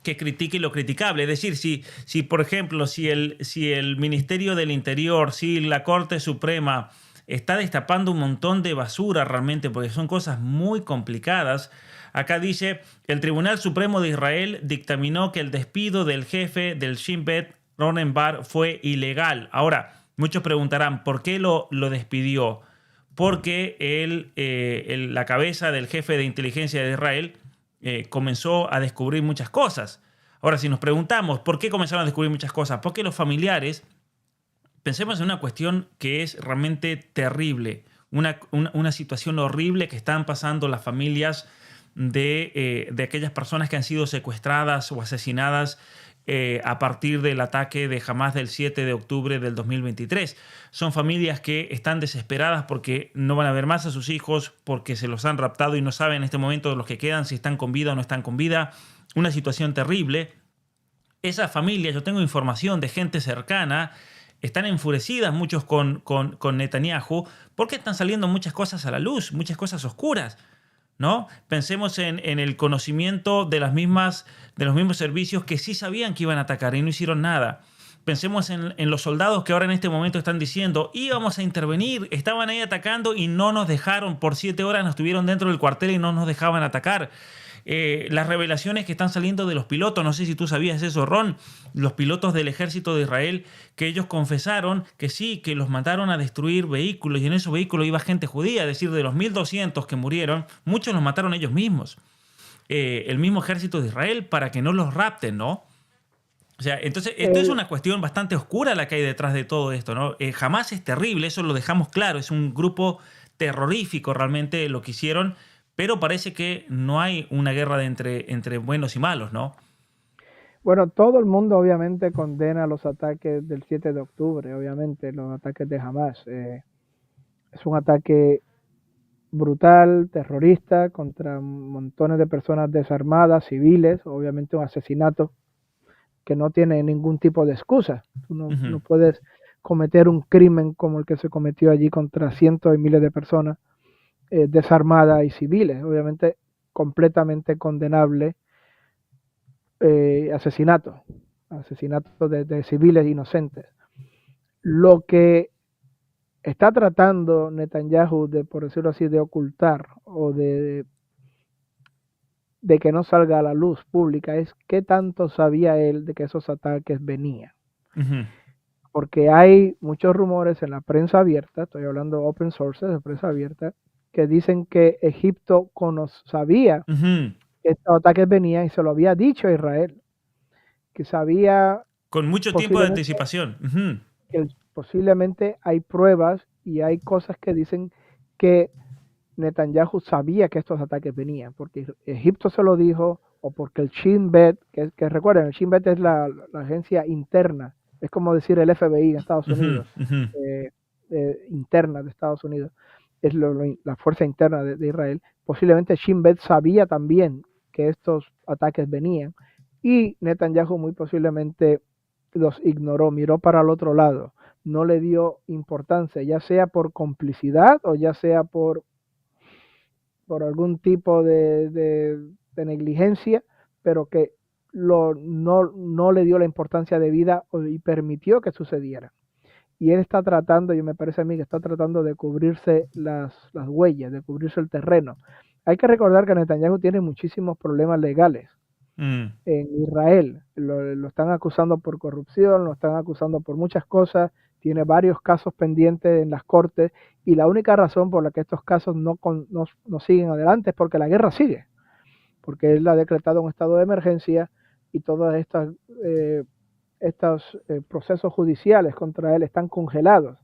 que critique lo criticable. Es decir, si por ejemplo, si el Ministerio del Interior, si la Corte Suprema está destapando un montón de basura realmente, porque son cosas muy complicadas. Acá dice, el Tribunal Supremo de Israel dictaminó que el despido del jefe del Shin Bet, Ronen Bar, fue ilegal. Ahora, muchos preguntarán, ¿por qué lo despidió? Porque la cabeza del jefe de inteligencia de Israel comenzó a descubrir muchas cosas. Ahora, si nos preguntamos por qué comenzaron a descubrir muchas cosas, porque los familiares, pensemos en una cuestión que es realmente terrible, una situación horrible que están pasando las familias de aquellas personas que han sido secuestradas o asesinadas a partir del ataque de Hamás del 7 de octubre del 2023. Son familias que están desesperadas porque no van a ver más a sus hijos, porque se los han raptado y no saben en este momento los que quedan si están con vida o no están con vida. Una situación terrible. Esas familias, yo tengo información de gente cercana, están enfurecidas muchos con Netanyahu porque están saliendo muchas cosas a la luz, muchas cosas oscuras, ¿no? Pensemos en el conocimiento de los mismos servicios que sí sabían que iban a atacar y no hicieron nada. Pensemos en los soldados que ahora en este momento están diciendo, íbamos a intervenir, estaban ahí atacando y no nos dejaron, por 7 horas nos tuvieron dentro del cuartel y no nos dejaban atacar. Las revelaciones que están saliendo de los pilotos, no sé si tú sabías eso, Ron, los pilotos del ejército de Israel, que ellos confesaron que sí, que los mandaron a destruir vehículos y en esos vehículos iba gente judía, es decir, de los 1.200 que murieron, muchos los mataron ellos mismos, el mismo ejército de Israel, para que no los rapten, ¿no? O sea, entonces esto es El- una cuestión bastante oscura la que hay detrás de todo esto, ¿no? Jamás es terrible, eso lo dejamos claro, es un grupo terrorífico realmente lo que hicieron, pero parece que no hay una guerra entre buenos y malos, ¿no? bueno, todo el mundo obviamente condena los ataques del 7 de octubre, obviamente, los ataques de Hamas. Es un ataque brutal, terrorista, contra montones de personas desarmadas, civiles, obviamente un asesinato que no tiene ningún tipo de excusa. Tú Ujú. no puedes cometer un crimen como el que se cometió allí contra cientos y miles de personas desarmadas y civiles. Obviamente completamente condenable asesinato, asesinato de civiles inocentes. Lo que está tratando Netanyahu de, por decirlo así, de ocultar o de que no salga a la luz pública es qué tanto sabía él de que esos ataques venían. Ujú. Porque hay muchos rumores en la prensa abierta, estoy hablando open sources de prensa abierta, que dicen que Egipto sabía Ujú. que estos ataques venían y se lo había dicho a Israel, que sabía Con mucho tiempo de posiblemente anticipación. Ujú. que posiblemente hay pruebas y hay cosas que dicen que Netanyahu sabía que estos ataques venían, porque Egipto se lo dijo, o porque el Shin Bet, que recuerden, el Shin Bet es la agencia interna, es como decir el FBI en Estados Ujú. Unidos, Ujú. eh, interna de Estados Unidos, es la fuerza interna de Israel. Posiblemente Shin Bet sabía también que estos ataques venían, y Netanyahu muy posiblemente los ignoró, miró para el otro lado, no le dio importancia, ya sea por complicidad o ya sea por algún tipo de negligencia, pero que no le dio la importancia debida y permitió que sucediera. Y él está tratando, y me parece a mí que está tratando de cubrirse las huellas, de cubrirse el terreno. Hay que recordar que Netanyahu tiene muchísimos problemas legales Mm. en Israel. Lo están acusando por corrupción, lo están acusando por muchas cosas, tiene varios casos pendientes en las cortes y la única razón por la que estos casos no siguen adelante es porque la guerra sigue, porque él ha decretado un estado de emergencia y todos eh, estos procesos judiciales contra él están congelados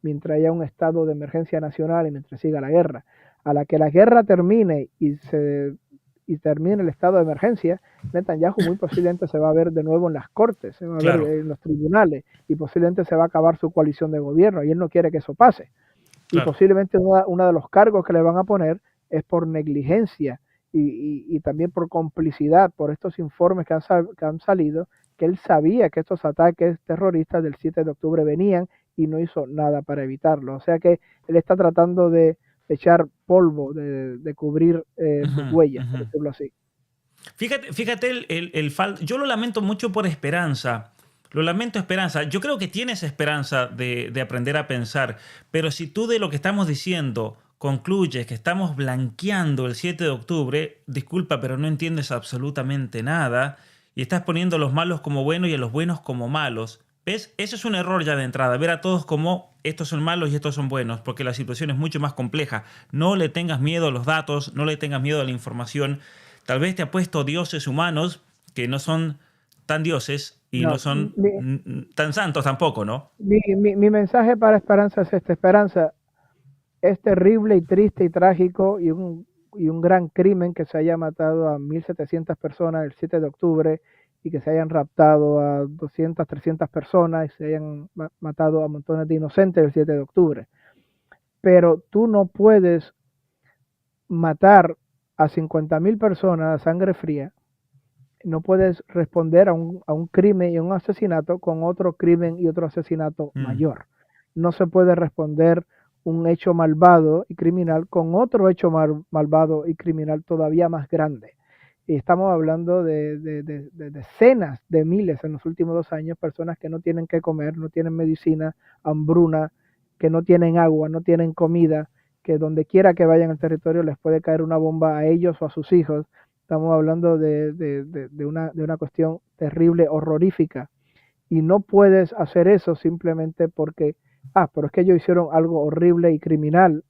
mientras haya un estado de emergencia nacional y mientras siga la guerra. A la que la guerra termine y termine el estado de emergencia, Netanyahu muy posiblemente se va a ver de nuevo en las cortes, se va a ver Claro, en los tribunales y posiblemente se va a acabar su coalición de gobierno y él no quiere que eso pase. Y claro. posiblemente uno de los cargos que le van a poner es por negligencia y también por complicidad por estos informes que han salido, que él sabía que estos ataques terroristas del 7 de octubre venían y no hizo nada para evitarlo. O sea que él está tratando de echar polvo, de cubrir sus Ujú. huellas, Ujú. por decirlo así. Fíjate yo lo lamento mucho por Esperanza. Lo lamento, Esperanza. Yo creo que tienes esperanza de aprender a pensar, pero si tú de lo que estamos diciendo concluyes que estamos blanqueando el 7 de octubre, disculpa, pero no entiendes absolutamente nada y estás poniendo a los malos como buenos y a los buenos como malos. ¿Ves? Eso es un error ya de entrada, ver a todos como estos son malos y estos son buenos, porque la situación es mucho más compleja. No le tengas miedo a los datos, no le tengas miedo a la información. Tal vez te ha puesto dioses humanos que no son tan dioses y no No, son tan santos tampoco, ¿no? mi mensaje para Esperanza es esta: Esperanza, es terrible y triste y trágico y un gran crimen que se haya matado a 1.700 personas el 7 de octubre y que se hayan raptado a 200, 300 personas y se hayan matado a montones de inocentes el 7 de octubre. Pero tú no puedes matar a 50.000 personas a sangre fría, no puedes responder a un crimen y un asesinato con otro crimen y otro asesinato Mm. mayor. No se puede responder un hecho malvado y criminal con otro hecho malvado y criminal todavía más grande. Y estamos hablando de decenas de miles en los últimos 2 años, personas que no tienen que comer, no tienen medicina, hambruna, que no tienen agua, no tienen comida, que donde quiera que vayan al territorio les puede caer una bomba a ellos o a sus hijos. Estamos hablando de una cuestión terrible, horrorífica. Y no puedes hacer eso simplemente porque, pero es que ellos hicieron algo horrible y criminal.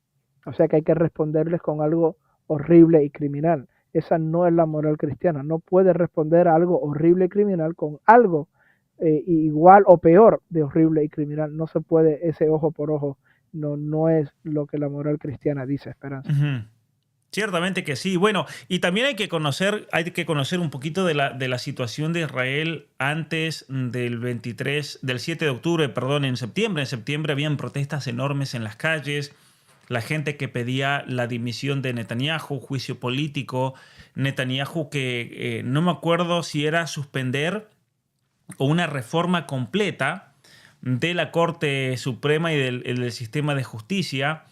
O sea que hay que responderles con algo horrible y criminal. Esa no es la moral cristiana. No puedes responder a algo horrible y criminal con algo igual o peor de horrible y criminal. No se puede, ese ojo por ojo no es lo que la moral cristiana dice, Esperanza. Ujú. Ciertamente que sí. Bueno, y también hay que conocer un poquito de la situación de Israel antes del 7 de octubre, perdón, en septiembre. En septiembre habían protestas enormes en las calles, la gente que pedía la dimisión de Netanyahu, juicio político. Netanyahu que no me acuerdo si era suspender o una reforma completa de la Corte Suprema y del sistema de justicia.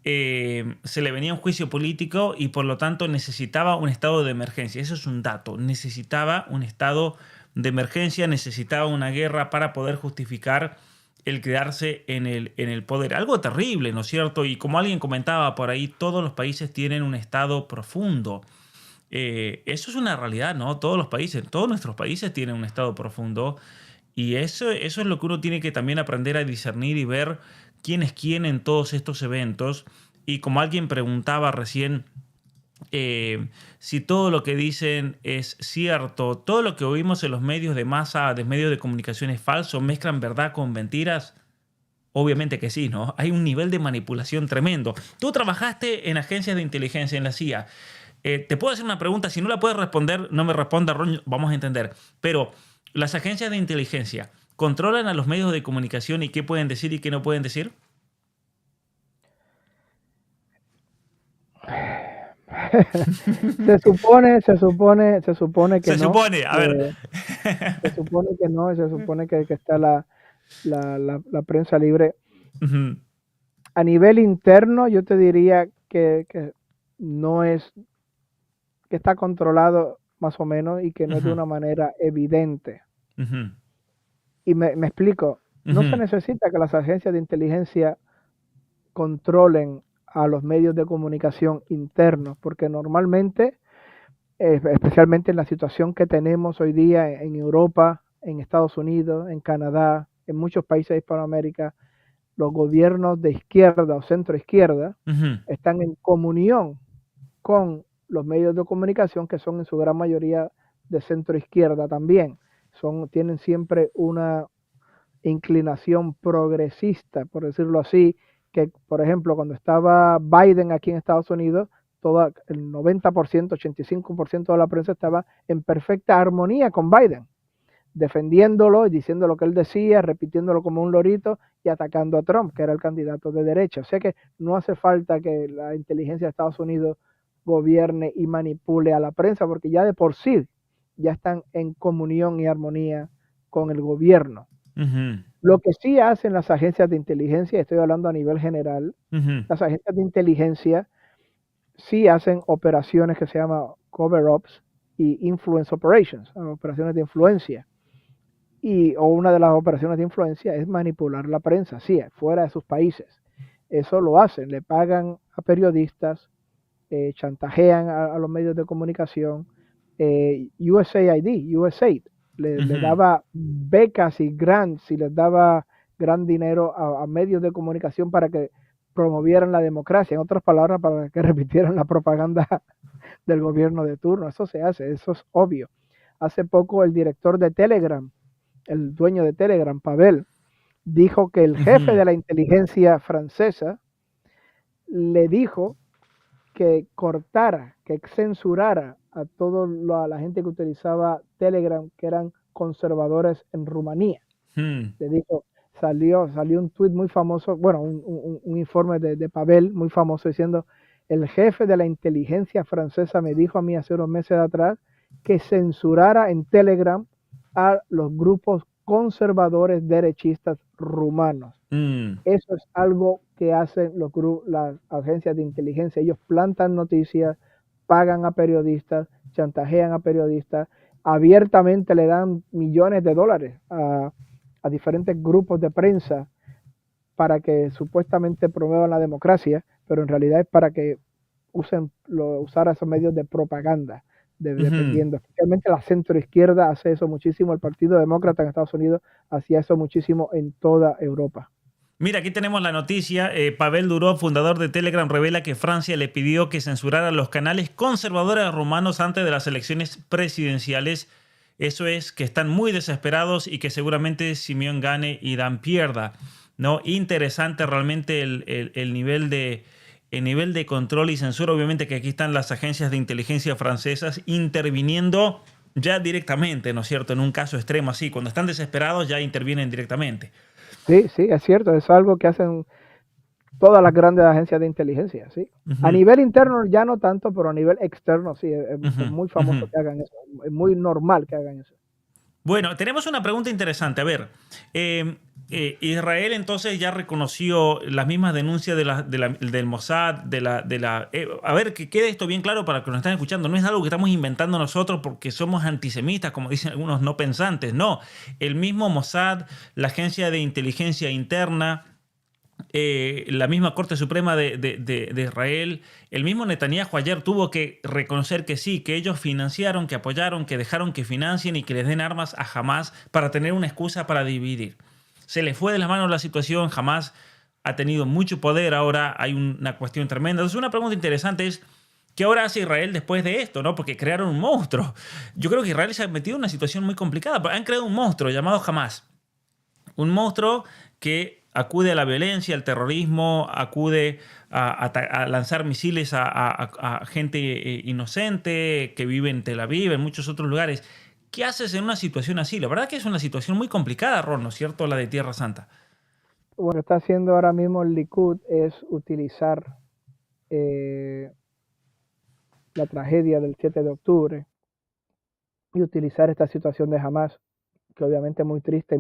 Se le venía un juicio político y por lo tanto necesitaba un estado de emergencia. Eso es un dato. Necesitaba un estado de emergencia, necesitaba una guerra para poder justificar el quedarse en el poder. Algo terrible, ¿no es cierto? Y como alguien comentaba por ahí, todos los países tienen un estado profundo. Eso es una realidad, ¿no? Todos nuestros países tienen un estado profundo. Y eso es lo que uno tiene que también aprender a discernir y ver quién es quién en todos estos eventos. Y como alguien preguntaba recién, si todo lo que dicen es cierto, todo lo que oímos en los medios de masa, de medios de comunicación es falso, mezclan verdad con mentiras. Obviamente que sí, ¿no? Hay un nivel de manipulación tremendo. Tú trabajaste en agencias de inteligencia, en la CIA. Te puedo hacer una pregunta, si no la puedes responder, no me responda, Ron, vamos a entender. Pero las agencias de inteligencia controlan a los medios de comunicación y qué pueden decir y qué no pueden decir. Se supone que Se no. supone, a ver. Se supone que no, se supone que está la prensa libre. Ujú, A nivel interno, yo te diría que no es, que está controlado más o menos y que no es de ujú, una manera evidente. ujú, Y me explico, no se ujú, necesita que las agencias de inteligencia controlen a los medios de comunicación internos, porque normalmente, especialmente en la situación que tenemos hoy día en Europa, en Estados Unidos, en Canadá, en muchos países de Hispanoamérica, los gobiernos de izquierda o centro izquierda ujú, están en comunión con los medios de comunicación que son en su gran mayoría de centro izquierda también. Tienen siempre una inclinación progresista, por decirlo así, que por ejemplo cuando estaba Biden aquí en Estados Unidos, el 90%, 85% de la prensa estaba en perfecta armonía con Biden, defendiéndolo y diciendo lo que él decía, repitiéndolo como un lorito y atacando a Trump, que era el candidato de derecha. O sea que no hace falta que la inteligencia de Estados Unidos gobierne y manipule a la prensa, porque ya de por sí ya están en comunión y armonía con el gobierno. ujú, Lo que sí hacen las agencias de inteligencia, estoy hablando a nivel general, ujú, las agencias de inteligencia sí hacen operaciones que se llaman cover-ups y influence operations, operaciones de influencia. O una de las operaciones de influencia es manipular la prensa, sí, fuera de sus países. Eso lo hacen, le pagan a periodistas, chantajean a los medios de comunicación. USAID le ujú, daba becas y grants y les daba gran dinero a medios de comunicación para que promovieran la democracia, en otras palabras, para que repitieran la propaganda del gobierno de turno. Eso se hace, eso es obvio. Hace poco el director de Telegram, el dueño de Telegram, Pavel, dijo que el jefe ujú. de la inteligencia francesa le dijo que cortara, que censurara a toda la gente que utilizaba Telegram, que eran conservadores en Rumanía. Hmm. Le dijo, salió un tuit muy famoso, bueno, un informe de Pavel muy famoso diciendo, el jefe de la inteligencia francesa me dijo a mí hace unos meses atrás que censurara en Telegram a los grupos conservadores derechistas rumanos. Mm. Eso es algo que hacen las agencias de inteligencia. Ellos plantan noticias, pagan a periodistas, chantajean a periodistas, abiertamente le dan millones de dólares a diferentes grupos de prensa para que supuestamente promuevan la democracia, pero en realidad es para que usar esos medios de propaganda, Ujú. dependiendo. Especialmente la centroizquierda hace eso muchísimo, el Partido Demócrata en Estados Unidos hacía eso muchísimo en toda Europa. Mira, aquí tenemos la noticia. Pavel Durov, fundador de Telegram, revela que Francia le pidió que censurara los canales conservadores rumanos antes de las elecciones presidenciales. Eso es que están muy desesperados y que seguramente Simeón gane y Dan pierda, ¿no? Interesante realmente el nivel de control y censura. Obviamente que aquí están las agencias de inteligencia francesas interviniendo ya directamente, ¿no es cierto? En un caso extremo así, cuando están desesperados ya intervienen directamente. Sí, sí, es cierto, es algo que hacen todas las grandes agencias de inteligencia, sí. A Ujú, nivel interno ya no tanto, pero a nivel externo sí, es ujú, muy ujú. famoso que hagan eso, es muy normal que hagan eso. Bueno, tenemos una pregunta interesante. A ver, eh, Israel entonces ya reconoció las mismas denuncias del Mossad, a ver, que quede esto bien claro para los que nos están escuchando. No es algo que estamos inventando nosotros porque somos antisemitas, como dicen algunos no pensantes. No, el mismo Mossad, la agencia de inteligencia interna, la misma Corte Suprema de Israel, el mismo Netanyahu ayer tuvo que reconocer que sí, que ellos financiaron, que apoyaron, que dejaron que financien y que les den armas a Hamas para tener una excusa para dividir. Se le fue de las manos la situación, Hamas ha tenido mucho poder, ahora hay una cuestión tremenda. Entonces una pregunta interesante es, ¿qué ahora hace Israel después de esto? ¿No? Porque crearon un monstruo. Yo creo que Israel se ha metido en una situación muy complicada. Han creado un monstruo llamado Hamas. Un monstruo que acude a la violencia, al terrorismo, acude a lanzar misiles a gente inocente que vive en Tel Aviv, en muchos otros lugares. ¿Qué haces en una situación así? La verdad que es una situación muy complicada, Ron, ¿no es cierto? La de Tierra Santa. Bueno, está haciendo ahora mismo el Likud es utilizar eh, la tragedia del 7 de octubre y utilizar esta situación de Hamas, que obviamente es muy triste y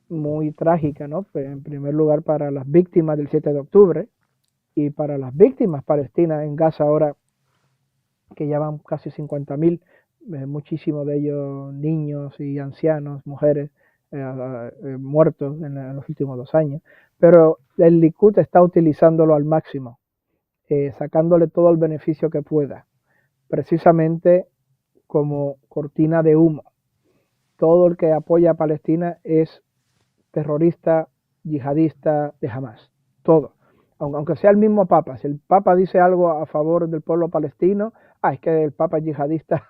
muy trágica, ¿no? Pues en primer lugar para las víctimas del 7 de octubre y para las víctimas palestinas en Gaza ahora, que ya van casi 50.000, muchísimos de ellos niños y ancianos, mujeres, muertos en los últimos 2 años. Pero el Likud está utilizándolo al máximo, sacándole todo el beneficio que pueda, precisamente como cortina de humo. Todo el que apoya a Palestina es terrorista, yihadista de Hamas. Todo. Aunque sea el mismo Papa. Si el Papa dice algo a favor del pueblo palestino, es que el Papa es yihadista.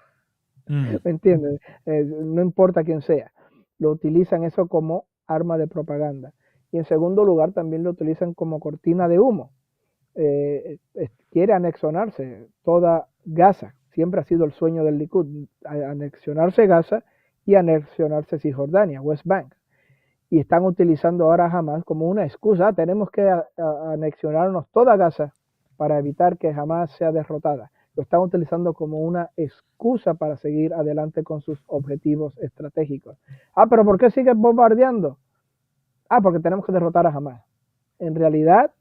Mm, ¿Me entiendes? No importa quién sea. Lo utilizan eso como arma de propaganda. Y en segundo lugar, también lo utilizan como cortina de humo. Quiere anexionarse toda Gaza. Siempre ha sido el sueño del Likud, anexionarse Gaza y anexionarse Cisjordania, West Bank. Y están utilizando ahora a Hamas como una excusa. Tenemos que anexionarnos toda Gaza para evitar que Hamas sea derrotada. Lo están utilizando como una excusa para seguir adelante con sus objetivos estratégicos. Pero ¿por qué siguen bombardeando? Porque tenemos que derrotar a Hamas. En realidad,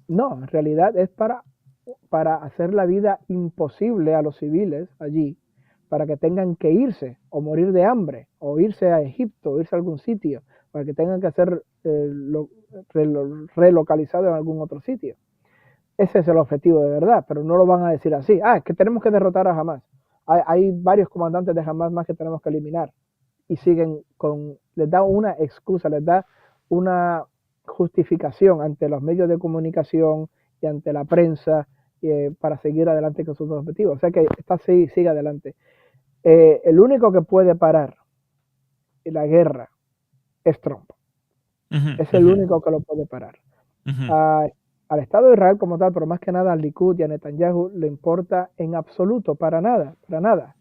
no, en realidad es para hacer la vida imposible a los civiles allí, para que tengan que irse o morir de hambre, o irse a Egipto, o irse a algún sitio, para que tengan que ser relocalizados en algún otro sitio. Ese es el objetivo de verdad, pero no lo van a decir así. Es que tenemos que derrotar a Hamas. Hay varios comandantes de Hamas más que tenemos que eliminar. Y siguen les da una excusa, les da una justificación ante los medios de comunicación y ante la prensa para seguir adelante con sus objetivos. O sea que sigue adelante. El único que puede parar la guerra es Trump. ujú, Es el ujú, único que lo puede parar. ujú, Al Estado de Israel como tal, pero más que nada al Likud y a Netanyahu, le importa en absoluto, para nada, para nada,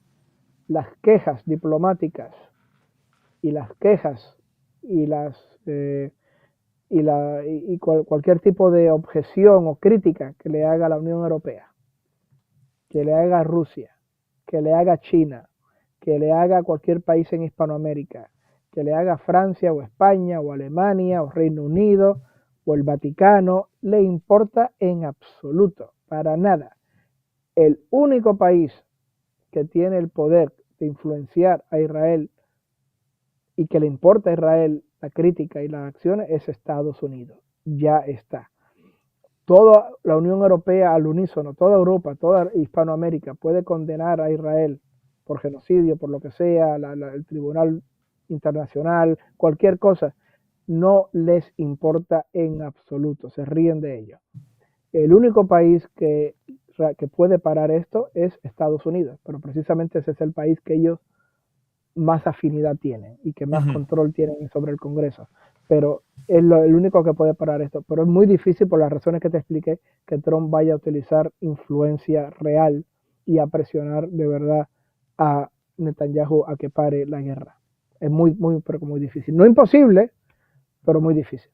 las quejas diplomáticas y las quejas y cualquier tipo de objeción o crítica que le haga la Unión Europea, que le haga Rusia, que le haga China, que le haga cualquier país en Hispanoamérica, que le haga Francia o España o Alemania o Reino Unido o el Vaticano, le importa en absoluto, para nada. El único país que tiene el poder de influenciar a Israel y que le importa a Israel la crítica y las acciones es Estados Unidos. Ya está. Toda la Unión Europea al unísono, toda Europa, toda Hispanoamérica puede condenar a Israel por genocidio, por lo que sea, el Tribunal Internacional, cualquier cosa. No les importa en absoluto, se ríen de ello. El único país que puede parar esto es Estados Unidos, pero precisamente ese es el país que ellos más afinidad tienen y que más control tienen sobre el Congreso. Pero es el único que puede parar esto. Pero es muy difícil, por las razones que te expliqué, que Trump vaya a utilizar influencia real y a presionar de verdad a Netanyahu a que pare la guerra. Es pero muy difícil. No imposible, pero muy difícil.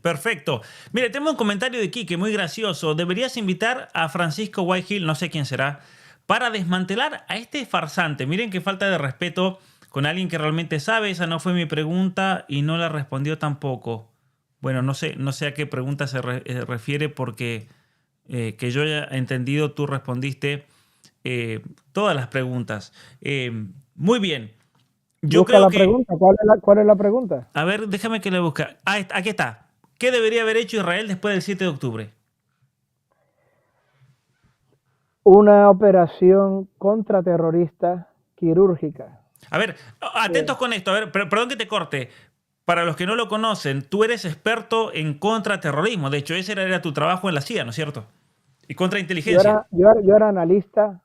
Perfecto. Mire, tengo un comentario de Quique muy gracioso. Deberías invitar a Francisco Whitehill, no sé quién será, para desmantelar a este farsante. Miren qué falta de respeto con alguien que realmente sabe. Esa no fue mi pregunta y no la respondió tampoco. Bueno, no sé a qué pregunta se refiere porque que yo haya entendido, tú respondiste todas las preguntas. Muy bien. Yo Busca creo la que... pregunta. ¿Cuál es la pregunta? A ver, déjame que le busque. Ah, aquí está. ¿Qué debería haber hecho Israel después del 7 de octubre? Una operación contraterrorista quirúrgica. A ver, atentos con esto. A ver, perdón que te corte. Para los que no lo conocen, tú eres experto en contraterrorismo. De hecho, ese era tu trabajo en la CIA, ¿no es cierto? Y contrainteligencia. Yo era analista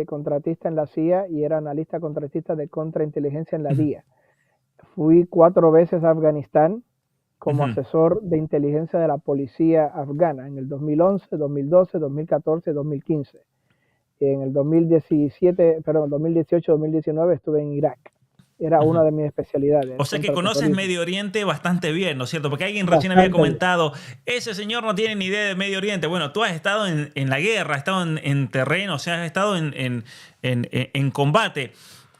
contratista en la CIA y era analista contratista de contrainteligencia en la DIA. Fui 4 veces a Afganistán como asesor de inteligencia de la policía afgana en el 2011, 2012, 2014, 2015. En el 2018, 2019 estuve en Irak. Era una de mis especialidades. O sea que conoces Medio Oriente bastante bien, ¿no es cierto? Porque alguien recién había comentado, ese señor no tiene ni idea de Medio Oriente. Bueno, tú has estado en la guerra, has estado en terreno, o sea, has estado en combate.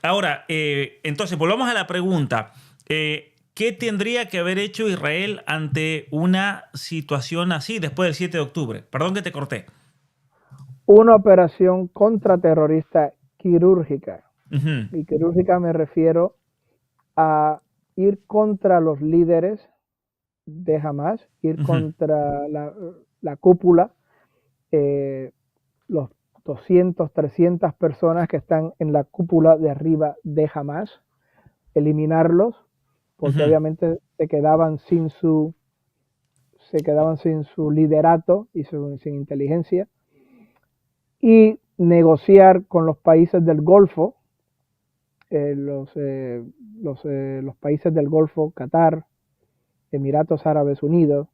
Ahora, entonces, volvamos a la pregunta. ¿Qué tendría que haber hecho Israel ante una situación así después del 7 de octubre? Perdón que te corté. Una operación contraterrorista quirúrgica. Y quirúrgica me refiero a ir contra los líderes de Hamas, ir contra la cúpula, los 200, 300 personas que están en la cúpula de arriba de Hamas, eliminarlos, porque obviamente se quedaban sin su liderato y sin inteligencia, y negociar con los países del Golfo, los países del Golfo, Qatar, Emiratos Árabes Unidos,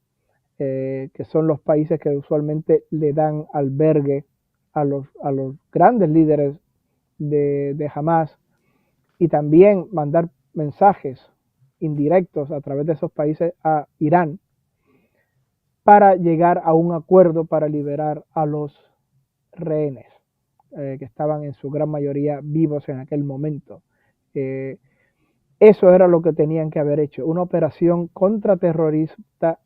que son los países que usualmente le dan albergue a los grandes líderes de Hamas, y también mandar mensajes indirectos a través de esos países a Irán para llegar a un acuerdo para liberar a los rehenes que estaban en su gran mayoría vivos en aquel momento. Eso era lo que tenían que haber hecho, una operación contraterrorista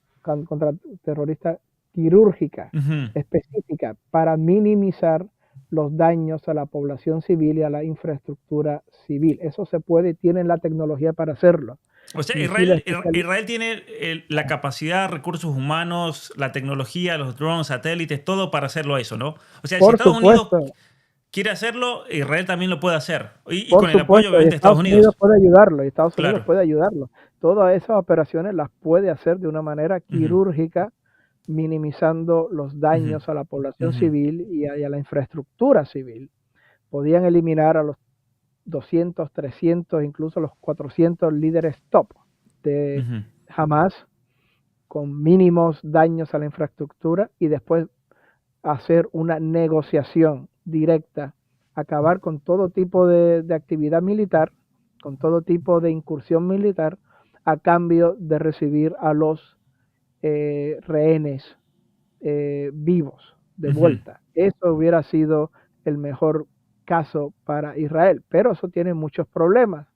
quirúrgica específica para minimizar los daños a la población civil y a la infraestructura civil. Eso se puede, tienen la tecnología para hacerlo. O sea, Israel tiene la capacidad, recursos humanos, la tecnología, los drones, satélites, todo para hacerlo eso, ¿no? O sea, si Estados Unidos quiere hacerlo, Israel también lo puede hacer. Y con el apoyo, obviamente, de Estados Unidos. Puede ayudarlo, Estados Unidos puede ayudarlo. Todas esas operaciones las puede hacer de una manera quirúrgica, minimizando los daños a la población civil y a la infraestructura civil. Podían eliminar a los 200, 300, incluso los 400 líderes top de Hamas con mínimos daños a la infraestructura y después hacer una negociación directa, acabar con todo tipo de actividad militar, con todo tipo de incursión militar, a cambio de recibir a los rehenes vivos de vuelta. Eso hubiera sido el mejor caso para Israel, pero eso tiene muchos problemas.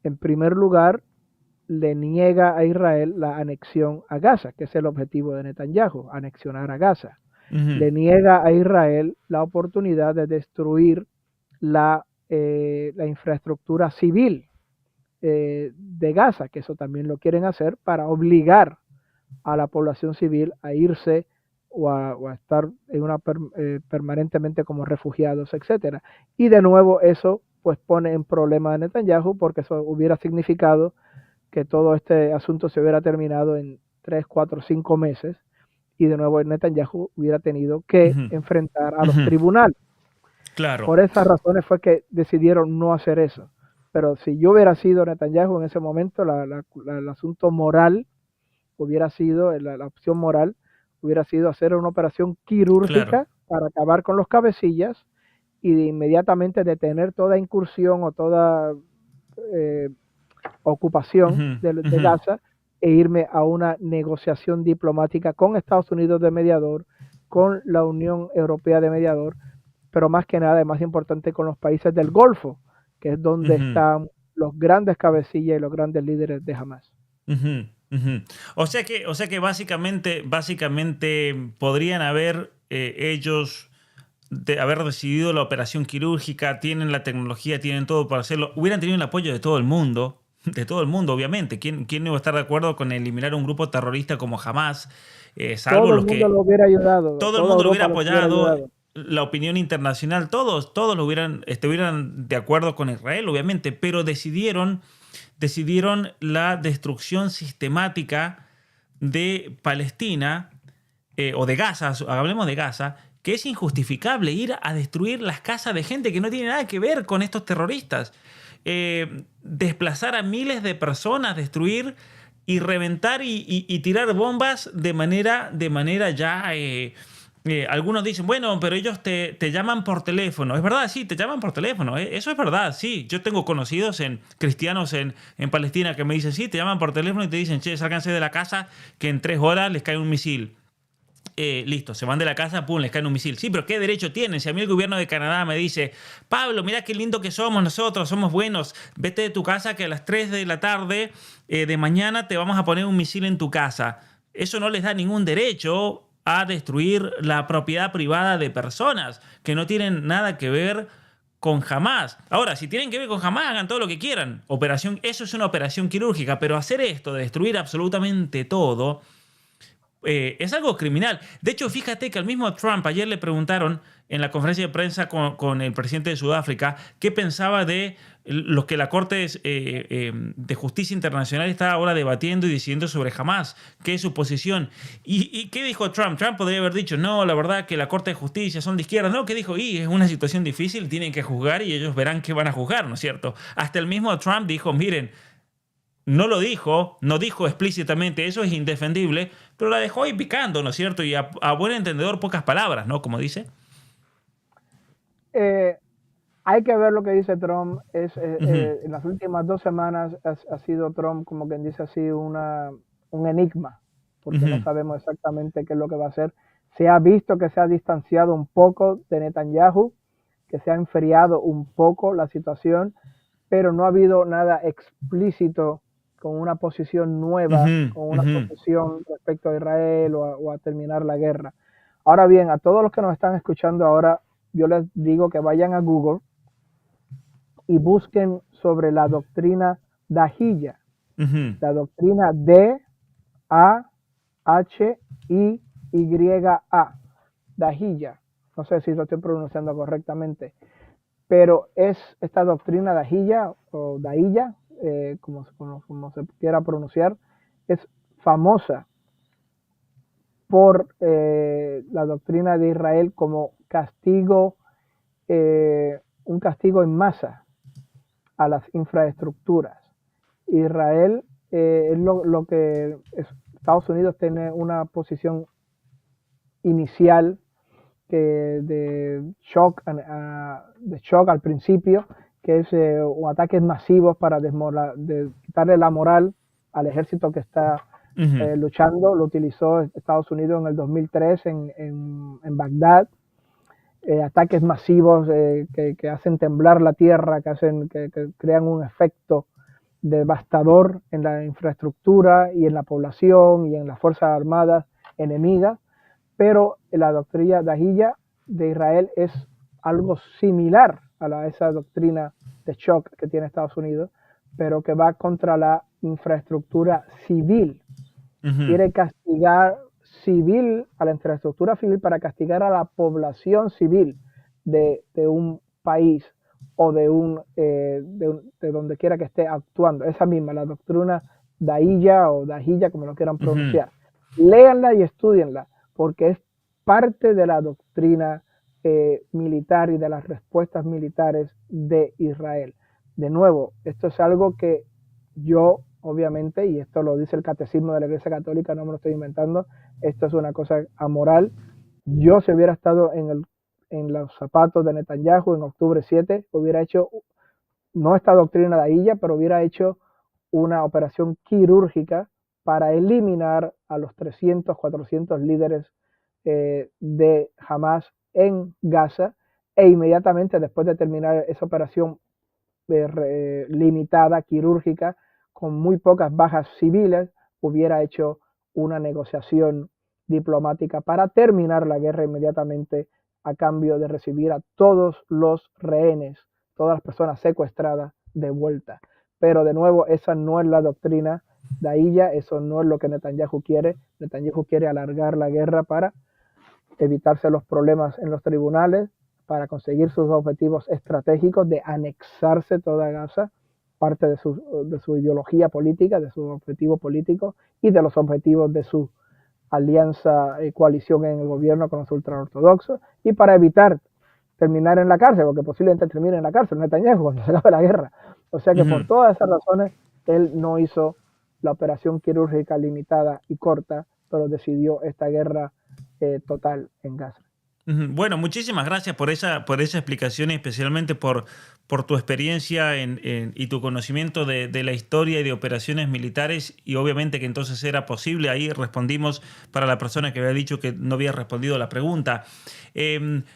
En primer lugar, le niega a Israel la anexión a Gaza, que es el objetivo de Netanyahu, anexionar a Gaza. Le niega a Israel la oportunidad de destruir la infraestructura civil de Gaza, que eso también lo quieren hacer para obligar a la población civil a irse o a estar permanentemente como refugiados, etcétera. Y de nuevo eso pues pone en problema a Netanyahu, porque eso hubiera significado que todo este asunto se hubiera terminado en 3, 4, 5 meses, y de nuevo Netanyahu hubiera tenido que enfrentar a los tribunales. Claro. Por esas razones fue que decidieron no hacer eso. Pero si yo hubiera sido Netanyahu en ese momento, el asunto moral hubiera sido, la opción moral hubiera sido hacer una operación Claro. quirúrgica para acabar con los cabecillas y de inmediatamente detener toda incursión o toda eh, ocupación Ujú, de ujú. Gaza e irme a una negociación diplomática con Estados Unidos de mediador, con la Unión Europea de mediador, pero más que nada, y más importante, con los países del Golfo, que es donde Ujú, están los grandes cabecillas y los grandes líderes de Hamas. ujú, ujú. O sea que básicamente podrían haber ellos haber decidido la operación quirúrgica, tienen la tecnología, tienen todo para hacerlo, hubieran tenido el apoyo de todo el mundo, obviamente. ¿Quién no iba a estar de acuerdo con eliminar un grupo terrorista como Hamas? Salvo Todo el los mundo lo que hubiera ayudado, todo el toda mundo lo hubiera Europa los hubiera apoyado, ayudado. la opinión internacional, todos lo estuvieran de acuerdo con Israel, obviamente, pero decidieron la destrucción sistemática de Palestina o de Gaza, hablemos de Gaza, que es injustificable ir a destruir las casas de gente que no tiene nada que ver con estos terroristas. Desplazar a miles de personas, destruir y reventar y tirar bombas de manera ya algunos dicen, bueno, pero ellos te llaman por teléfono. Es verdad, sí, te llaman por teléfono. Eso es verdad, sí. Yo tengo conocidos cristianos en Palestina que me dicen, sí, te llaman por teléfono y te dicen, che, sálganse de la casa que en 3 horas les cae un misil. Listo, se van de la casa, pum, les cae un misil. Sí, pero ¿qué derecho tienen? Si a mí el gobierno de Canadá me dice, Pablo, mira qué lindo que somos nosotros, somos buenos, vete de tu casa que a las 3 de la tarde de mañana te vamos a poner un misil en tu casa. Eso no les da ningún derecho a destruir la propiedad privada de personas que no tienen nada que ver con Hamas. Ahora, si tienen que ver con Hamas, hagan todo lo que quieran. Eso es una operación quirúrgica, pero hacer esto de destruir absolutamente todo es algo criminal. De hecho, fíjate que al mismo Trump ayer le preguntaron en la conferencia de prensa con el presidente de Sudáfrica qué pensaba de lo que la Corte de Justicia Internacional está ahora debatiendo y decidiendo sobre Hamas, qué es su posición. ¿Y qué dijo Trump? Trump podría haber dicho, no, la verdad que la Corte de Justicia son de izquierda. No, ¿qué dijo? Y es una situación difícil, tienen que juzgar y ellos verán qué van a juzgar, ¿no es cierto? Hasta el mismo Trump dijo, miren, no dijo explícitamente, eso es indefendible, pero la dejó ahí picando, ¿no es cierto? Y a buen entendedor, pocas palabras, ¿no? Como dice. Eh, Hay que ver lo que dice Trump. Ujú, En las últimas 2 semanas ha sido Trump, como quien dice así, un enigma, porque no ujú, sabemos exactamente qué es lo que va a hacer. Se ha visto que se ha distanciado un poco de Netanyahu, que se ha enfriado un poco la situación, pero no ha habido nada explícito con una posición nueva, ujú, con una ujú, posición respecto a Israel o a terminar la guerra. Ahora bien, a todos los que nos están escuchando ahora, yo les digo que vayan a Google y busquen sobre la doctrina Dahilla, ujú. la doctrina Dahia, Dahilla. No sé si lo estoy pronunciando correctamente, pero es esta doctrina Dahilla o Dahilla, como se quiera pronunciar, es famosa por la doctrina de Israel como castigo, un castigo en masa a las infraestructuras. Israel es lo que Estados Unidos tiene una posición inicial que de shock al principio, que es ataques masivos para quitarle la moral al ejército que está Ujú, luchando. Lo utilizó Estados Unidos en el 2003 en Bagdad. Ataques masivos que hacen temblar la tierra, que crean un efecto devastador en la infraestructura y en la población y en las fuerzas armadas enemigas, pero la doctrina Dahilla de Israel es algo similar a esa doctrina de shock que tiene Estados Unidos, pero que va contra la infraestructura civil. ujú, Quiere castigar a la infraestructura civil para castigar a la población civil de un país o de donde quiera que esté actuando. Esa misma, la doctrina Dahilla o Dahilla, como lo quieran ujú, pronunciar. Léanla y estudienla, porque es parte de la doctrina militar y de las respuestas militares de Israel. De nuevo, esto es algo que yo, obviamente, y esto lo dice el Catecismo de la Iglesia Católica, no me lo estoy inventando, esto es una cosa amoral. Yo, si hubiera estado en los zapatos de Netanyahu en octubre 7, hubiera hecho, no esta doctrina de Ahilla, pero hubiera hecho una operación quirúrgica para eliminar a los 300, 400 líderes de Hamas en Gaza, e inmediatamente después de terminar esa operación limitada, quirúrgica, con muy pocas bajas civiles, hubiera hecho una negociación diplomática para terminar la guerra inmediatamente a cambio de recibir a todos los rehenes, todas las personas secuestradas de vuelta. Pero de nuevo, esa no es la doctrina de Ahilla, eso no es lo que Netanyahu quiere. Netanyahu quiere alargar la guerra para evitarse los problemas en los tribunales, para conseguir sus objetivos estratégicos de anexarse toda Gaza, parte de su ideología política, de su objetivo político y de los objetivos de su alianza y coalición en el gobierno con los ultraortodoxos, y para evitar terminar en la cárcel, porque posiblemente termine en la cárcel Netanyahu cuando se acabe la guerra. O sea que por todas esas razones él no hizo la operación quirúrgica limitada y corta, pero decidió esta guerra total en Gaza. Bueno, muchísimas gracias por esa explicación, especialmente por tu experiencia y tu conocimiento de la historia y de operaciones militares, y obviamente que entonces era posible. Ahí respondimos para la persona que había dicho que no había respondido la pregunta.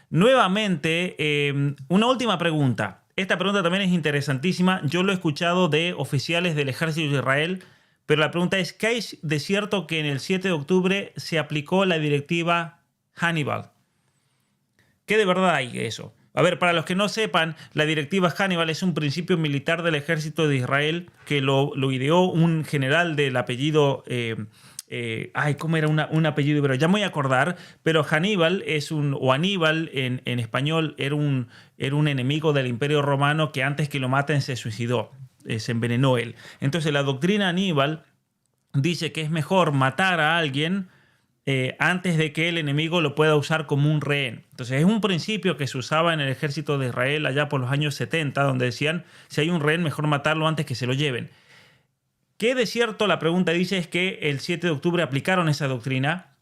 Nuevamente, una última pregunta. Esta pregunta también es interesantísima. Yo lo he escuchado de oficiales del ejército de Israel, pero la pregunta es, ¿qué hay de cierto que en el 7 de octubre se aplicó la directiva Hannibal? ¿Qué de verdad hay de eso? A ver, para los que no sepan, la directiva Hannibal es un principio militar del ejército de Israel que lo ideó un general del apellido... ¿cómo era un apellido? Pero ya me voy a acordar. Pero Hannibal o Aníbal en español, era un enemigo del Imperio Romano que antes que lo maten se suicidó. Se envenenó él. Entonces la doctrina Aníbal dice que es mejor matar a alguien antes de que el enemigo lo pueda usar como un rehén. Entonces es un principio que se usaba en el ejército de Israel allá por los años 70, donde decían, si hay un rehén, mejor matarlo antes que se lo lleven. ¿Qué de cierto? La pregunta dice es que el 7 de octubre aplicaron esa doctrina,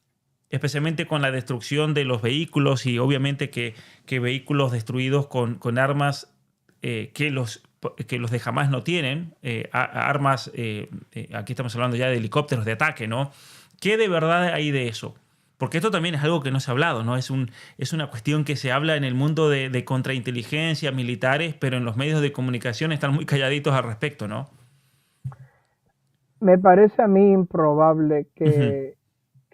especialmente con la destrucción de los vehículos, y obviamente que vehículos destruidos con armas que los de Hamas no tienen, armas, aquí estamos hablando ya de helicópteros de ataque, ¿no? ¿Qué de verdad hay de eso? Porque esto también es algo que no se ha hablado, ¿no? Es una cuestión que se habla en el mundo de contrainteligencia, militares, pero en los medios de comunicación están muy calladitos al respecto, ¿no? Me parece a mí improbable que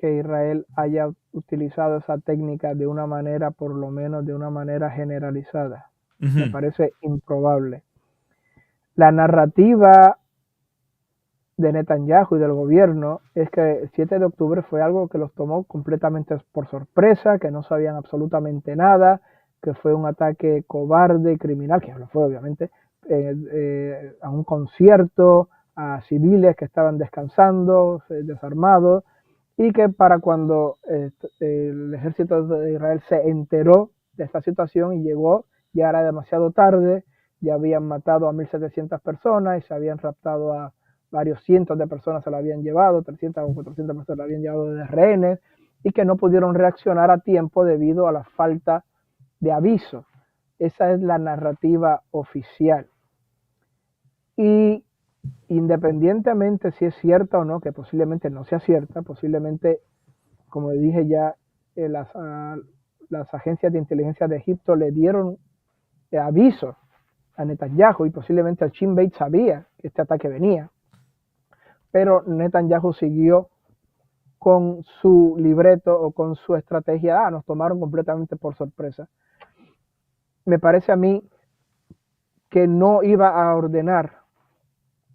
Israel haya utilizado esa técnica de una manera, por lo menos de una manera generalizada. Me parece improbable. La narrativa de Netanyahu y del gobierno es que el 7 de octubre fue algo que los tomó completamente por sorpresa, que no sabían absolutamente nada, que fue un ataque cobarde y criminal, que lo fue obviamente, a un concierto, a civiles que estaban descansando, desarmados, y que para cuando el ejército de Israel se enteró de esta situación y llegó, ya era demasiado tarde, ya habían matado a 1.700 personas y se habían raptado a varios cientos de personas, se la habían llevado, 300 o 400 personas la habían llevado de rehenes, y que no pudieron reaccionar a tiempo debido a la falta de aviso. Esa es la narrativa oficial. Y independientemente si es cierta o no, que posiblemente no sea cierta, posiblemente, como dije ya, las agencias de inteligencia de Egipto le dieron aviso a Netanyahu, y posiblemente el Shin Bet sabía que este ataque venía, pero Netanyahu siguió con su libreto o con su estrategia. Nos tomaron completamente por sorpresa. Me parece a mí que no iba a ordenar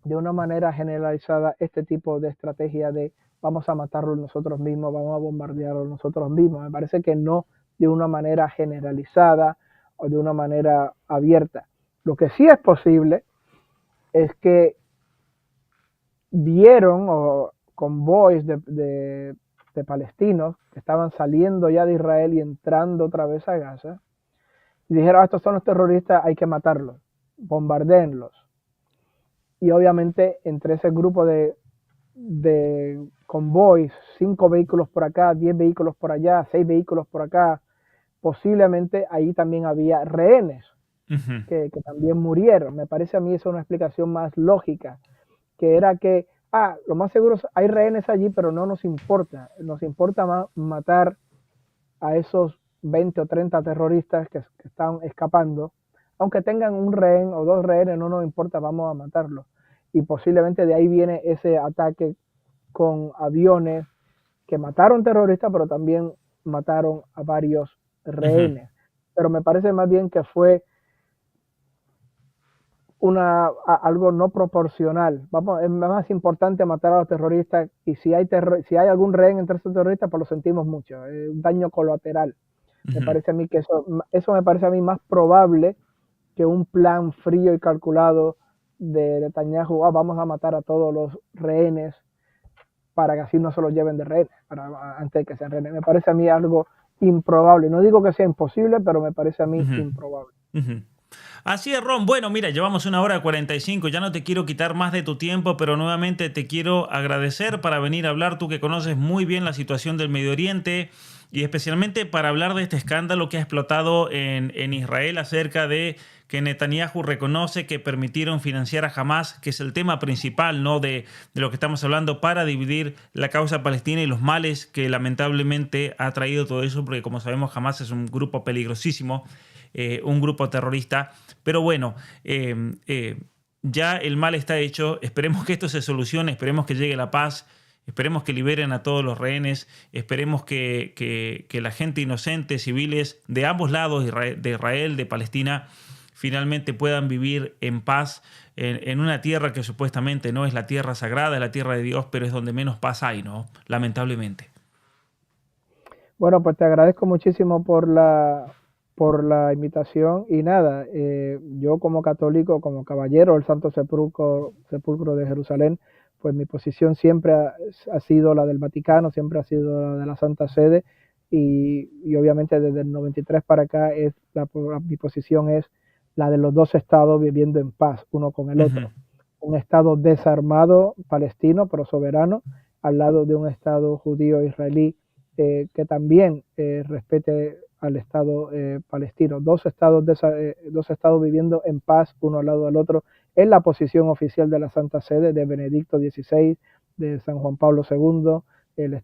de una manera generalizada este tipo de estrategia de vamos a matarlo nosotros mismos, vamos a bombardearlo nosotros mismos. Me parece que no de una manera generalizada o de una manera abierta. Lo que sí es posible es que vieron convoys de de palestinos que estaban saliendo ya de Israel y entrando otra vez a Gaza. Y dijeron, estos son los terroristas, hay que matarlos, bombardeenlos. Y obviamente entre ese grupo de convoys, 5 vehículos por acá, 10 vehículos por allá, 6 vehículos por acá, posiblemente ahí también había rehenes que también murieron. Me parece a mí eso una explicación más lógica, que era que, lo más seguro es, hay rehenes allí, pero no nos importa más matar a esos 20 o 30 terroristas que están escapando, aunque tengan un rehén o 2 rehenes, no nos importa, vamos a matarlos. Y posiblemente de ahí viene ese ataque con aviones que mataron terroristas, pero también mataron a varios rehenes. Pero me parece más bien que fue algo no proporcional. Es más importante matar a los terroristas, y si hay algún rehén entre esos terroristas, pues lo sentimos mucho. Es un daño colateral. Me parece a mí que eso me parece a mí más probable que un plan frío y calculado de Netanyahu. Vamos a matar a todos los rehenes para que así no se los lleven de rehenes, antes de que sean rehenes. Me parece a mí algo improbable. No digo que sea imposible, pero me parece a mí improbable. Así es, Ron. Bueno, mira, llevamos 1 hora 45. Ya no te quiero quitar más de tu tiempo, pero nuevamente te quiero agradecer para venir a hablar, tú que conoces muy bien la situación del Medio Oriente, y especialmente para hablar de este escándalo que ha explotado en Israel acerca de que Netanyahu reconoce que permitieron financiar a Hamas, que es el tema principal, ¿no?, de lo que estamos hablando, para dividir la causa palestina y los males que lamentablemente ha traído todo eso, porque como sabemos Hamas es un grupo peligrosísimo, un grupo terrorista. Pero bueno, ya el mal está hecho. Esperemos que esto se solucione, esperemos que llegue la paz, esperemos que liberen a todos los rehenes, esperemos que la gente inocente, civiles de ambos lados, de Israel, de Palestina, finalmente puedan vivir en paz en una tierra que supuestamente no es la tierra sagrada, es la tierra de Dios, pero es donde menos paz hay, ¿no? Lamentablemente. Bueno, pues te agradezco muchísimo por la invitación, y nada, yo como católico, como caballero del Santo Sepulcro de Jerusalén, pues mi posición siempre ha sido la del Vaticano, siempre ha sido la de la Santa Sede, y obviamente desde el 93 para acá mi posición es la de los 2 estados viviendo en paz, uno con el otro. Un estado desarmado palestino, pero soberano, al lado de un estado judío israelí que también respete al Estado palestino. 2 estados viviendo en paz, uno al lado del otro. Es la posición oficial de la Santa Sede, de Benedicto XVI, de San Juan Pablo II, del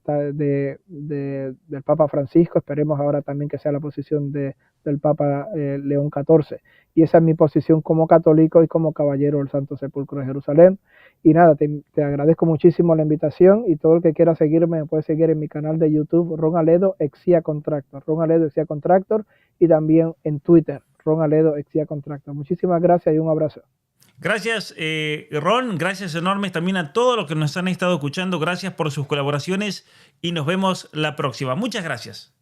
Papa Francisco. Esperemos ahora también que sea la posición del Papa León XIV. Y esa es mi posición como católico y como caballero del Santo Sepulcro de Jerusalén. Y nada, te agradezco muchísimo la invitación, y todo el que quiera seguirme me puede seguir en mi canal de YouTube, Ron Aledo Exia Contractor, Ron Aledo Exia Contractor, y también en Twitter, Ron Aledo Exia Contractor. Muchísimas gracias y un abrazo. Gracias, Ron. Gracias enormes también a todos los que nos han estado escuchando. Gracias por sus colaboraciones y nos vemos la próxima. Muchas gracias.